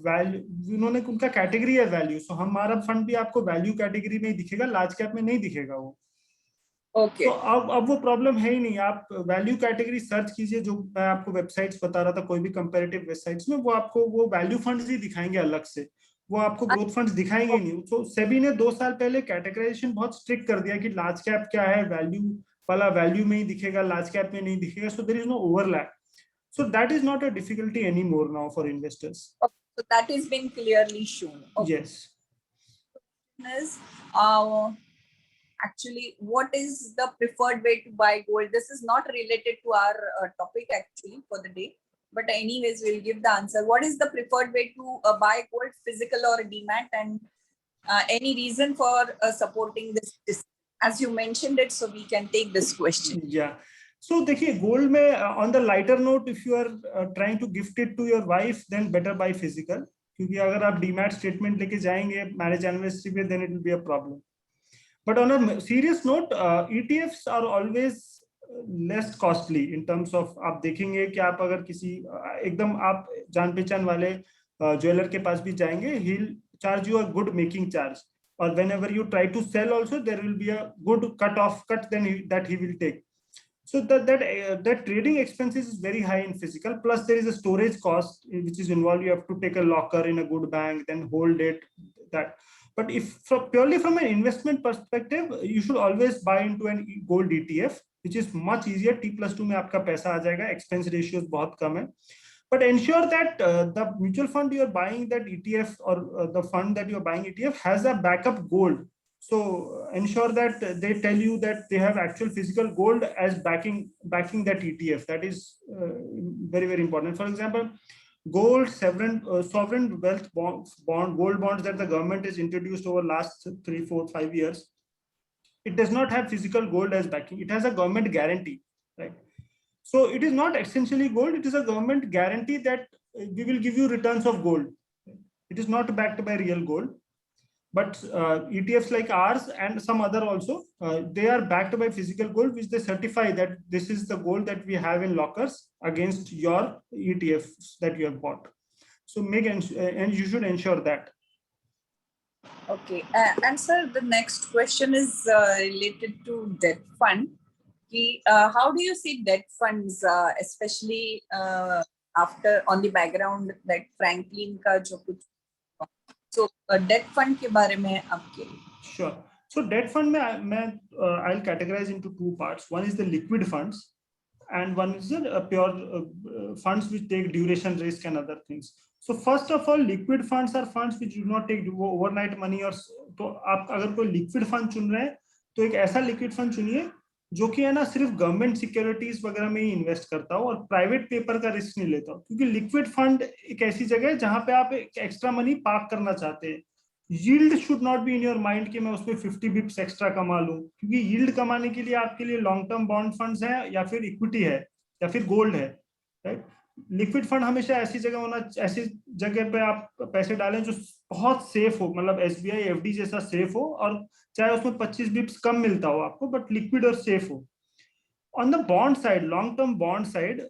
वैल्यू, उन्होंने उनका कैटेगरी है वैल्यू. सो हमारा फंड भी आपको वैल्यू कैटेगरी में ही दिखेगा, लार्ज कैप में नहीं दिखेगा वो. ओके. तो अब वो प्रॉब्लम है ही नहीं. आप वैल्यू कैटेगरी सर्च कीजिए, जो मैं आपको वेबसाइट्स बता रहा था, कोई भी कंपैरेटिव वेबसाइट्स में, वो आपको वो वैल्यू फंड्स ही दिखाएंगे अलग से, वो आपको ग्रोथ फंड्स दिखाएंगे नहीं. तो सेबी ने 2 साल पहले कैटेगराइजेशन बहुत स्ट्रिक्ट कर दिया कि लार्ज कैप क्या है, वैल्यू वाला वैल्यू में ही दिखेगा, लार्ज कैप में नहीं दिखेगा. So there is no overlap. So that is not a difficulty anymore now for investors. So that has been clearly shown. Okay. Yes. Actually, what is the preferred way to buy gold? This is not related to our topic actually for the day, but anyways, we'll give the answer. What is the preferred way to buy gold, physical or demat, and any reason for supporting this? As you mentioned it, so we can take this question. Yeah. So देखिए, gold में on the lighter note, if you are trying to gift it to your wife, then better buy physical. क्योंकि अगर आप demat statement लेके जाएंगे marriage anniversary पे, then it will be a problem. But on a serious note, ETFs are always less costly in terms of, आप देखेंगे कि आप अगर किसी एकदम आप जान पहचान वाले ज्वेलर के पास भी जाएंगे, he'll charge you a good making charge, or whenever you try to sell also there will be a good cut then that he will take. So that trading expenses is very high in physical, plus there is a storage cost which is involved. You have to take a locker in a good bank, then hold it, that. But if purely from an investment perspective, you should always buy into an gold ETF, which is much easier. T+2 में आपका पैसा आ जाएगा, expense ratios बहुत कम है. But ensure that the mutual fund you are buying, that ETF, or the fund that you are buying ETF, has a backup gold. So ensure that they tell you that they have actual physical gold as backing that ETF. That is very, very important. For example, gold, sovereign wealth gold bonds that the government has introduced over last 3, 4, 5 years, it does not have physical gold as backing. It has a government guarantee, right? So it is not essentially gold. It is a government guarantee that we will give you returns of gold. It is not backed by real gold. But ETFs like ours and some other also, they are backed by physical gold, which they certify that this is the gold that we have in lockers against your ETFs that you have bought. So and you should ensure that. Okay, and sir, the next question is related to debt fund. How do you see debt funds, especially after on the background that Franklin का जो कुछ, so debt fund के बारे में आपके? Sure. So debt fund मैं I'll categorize into two parts. One is the liquid funds, and one is the pure funds which take duration risk and other things. So first of all, liquid funds are funds which do not take overnight money. और तो आप अगर कोई liquid fund चुन रहे हैं तो एक ऐसा liquid fund चुनिए जो कि है ना सिर्फ गवर्नमेंट सिक्योरिटीज वगैरह में ही इन्वेस्ट करता हो और प्राइवेट पेपर का रिस्क नहीं लेता हो, क्योंकि लिक्विड फंड एक ऐसी जगह है जहां पे आप एक्स्ट्रा मनी पार्क करना चाहते हैं. Yield should not be in your mind कि मैं उसमें 50 बिप्स एक्स्ट्रा कमा लूं, क्योंकि यील्ड कमाने के लिए आपके लिए लॉन्ग टर्म बॉन्ड फंड्स हैं या फिर इक्विटी है या फिर गोल्ड है, राइट. लिक्विड फंड हमेशा ऐसी जगह होना, ऐसी जगह पे आप पैसे डालें जो बहुत सेफ हो, मतलब एसबीआई एफडी जैसा सेफ हो, और चाहे उसमें 25 बिप्स कम मिलता हो आपको, बट लिक्विड और सेफ हो. On the bond side, long-term bond side,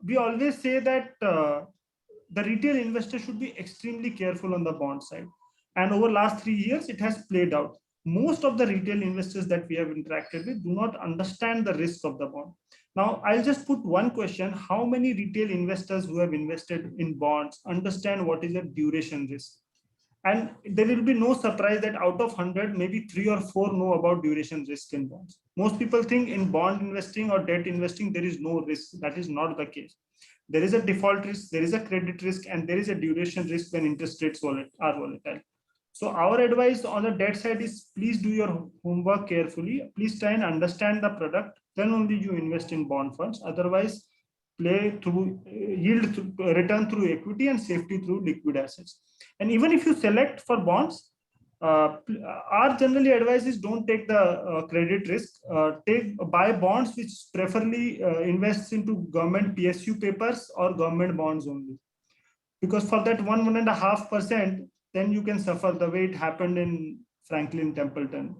we always say that the retail investor should be extremely careful on the bond side. And over last 3 years, it has played out. Most of the retail investors that we have interacted with do not understand the risk of the bond. Now, I'll just put one question: how many retail investors who have invested in bonds understand what is a duration risk? And there will be no surprise that out of 100, maybe 3 or 4 know about duration risk in bonds. Most people think in bond investing or debt investing, there is no risk. That is not the case. There is a default risk, there is a credit risk, and there is a duration risk when interest rates are volatile. So our advice on the debt side is please do your homework carefully. Please try and understand the product. Then only you invest in bond funds. Otherwise, play through yield, return through equity, and safety through liquid assets. And even if you select for bonds, our generally advice is don't take the credit risk. Buy bonds which preferably invests into government PSU papers or government bonds only, because for that 1.5%, then you can suffer the way it happened in Franklin Templeton.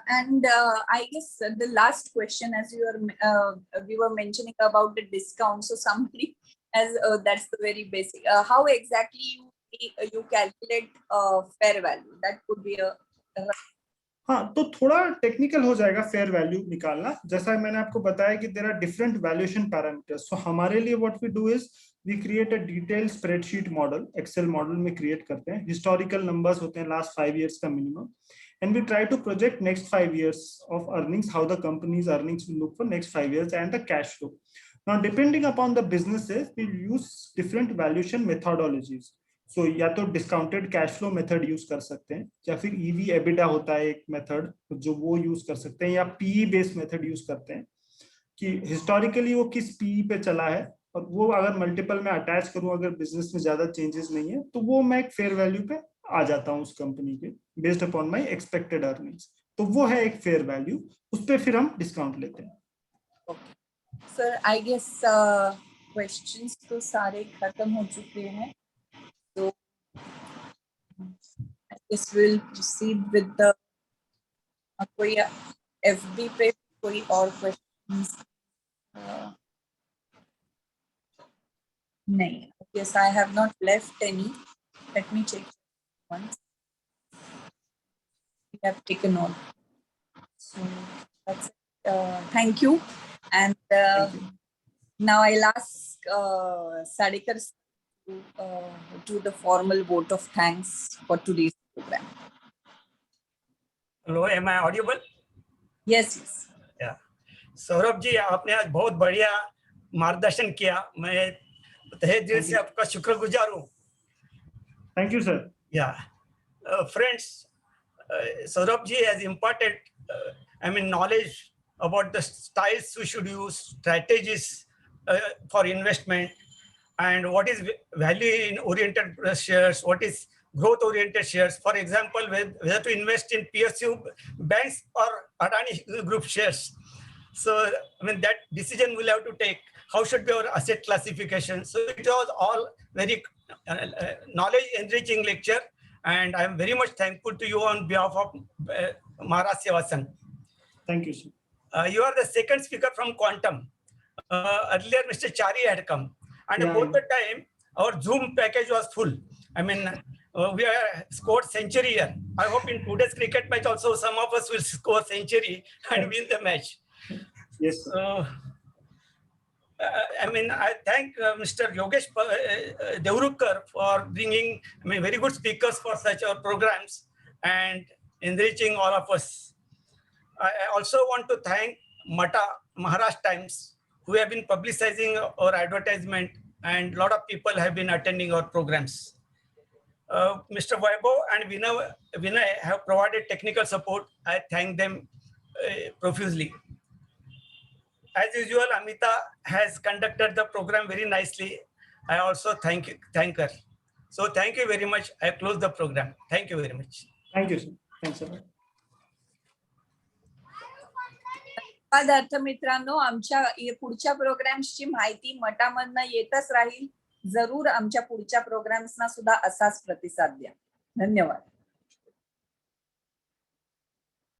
And I guess the last question, as we were mentioning about the discount. So somebody, as that's the very basic. How exactly you calculate fair value? That could be a. हाँ, तो थोड़ा technical हो जाएगा fair value निकालना. जैसा मैंने आपको बताया कि there are different valuation parameters. So हमारे लिए what we do is we create a detailed spreadsheet model, Excel model में क्रिएट करते हैं. हिस्टोरिकल नंबर्स होते हैं लास्ट 5 years का minimum, and we try to project next 5 years of earnings, how the company's earnings will look for next 5 years, and the cash flow. Now, depending upon the businesses, we use different valuation methodologies. So या तो discounted cash flow method use कर सकते हैं, या फिर EV EBITDA होता है एक मेथड जो वो यूज कर सकते हैं, या पीई बेस्ड मेथड यूज करते हैं कि हिस्टोरिकली वो किस पीई पे चला है, और वो अगर मल्टीपल में अटैच करूं, अगर बिजनेस में ज्यादा चेंजेस नहीं है, तो वो मैं एक फेयर वैल्यू पे आ जाता हूं उस कंपनी के based upon my expected earnings. तो वो है एक फेयर वैल्यू, उस पे फिर हम डिस्काउंट लेते हैं. सर आई गेस क्वेश्चंस तो सारे खत्म हो चुके हैं, तो I guess will proceed with the कोई एफडी पे कोई और क्वेश्चंस नहीं. Yes, I have not left any. Let me check once. We have taken all. So that's it. Thank you. And Thank you. now I'll ask Sadikar to do the formal vote of thanks for today's program. Hello, am I audible? Yes, yes. Yeah. Saurabh ji, आपने आज बहुत बढ़िया मार्गदर्शन किया. मैं तहे दिल से आपका शुक्रगुजार हूँ. Thank you, sir. Yeah. Friends, Saurabh ji has imparted knowledge about the styles we should use, strategies for investment, and what is value oriented shares, what is growth oriented shares. For example, whether to invest in PSU banks or Adani Group shares. So that decision we'll have to take. How should be our asset classification? So it was all very knowledge enriching lecture, and I am very much thankful to you on behalf of Maharaj Sevasan. Thank you, sir. You are the second speaker from Quantum. Earlier, Mr. Chari had come, and both the time our Zoom package was full. We are scored century here. I hope in today's cricket match also some of us will score century and win the match. Yes, sir. So, I thank Mr. Yogesh Devrukar for bringing very good speakers for such programs and enriching all of us. I also want to thank Mata Maharashtra Times, who have been publicizing our advertisement, and a lot of people have been attending our programs. Mr. Vaibhav and Vinay have provided technical support. I thank them profusely. As usual, Amita has conducted the program very nicely. I also thank her. So thank you very much. I close the program. Thank you very much. Thank you, sir. Thanks, sir. धन्यवाद मित्रांनो. आमच्या पुढच्या प्रोग्राम्सची माहिती मटामधनं येतच राहील. जरूर आमच्या पुढच्या प्रोग्राम्सना सुद्धा असाच प्रतिसाद द्या. धन्यवाद.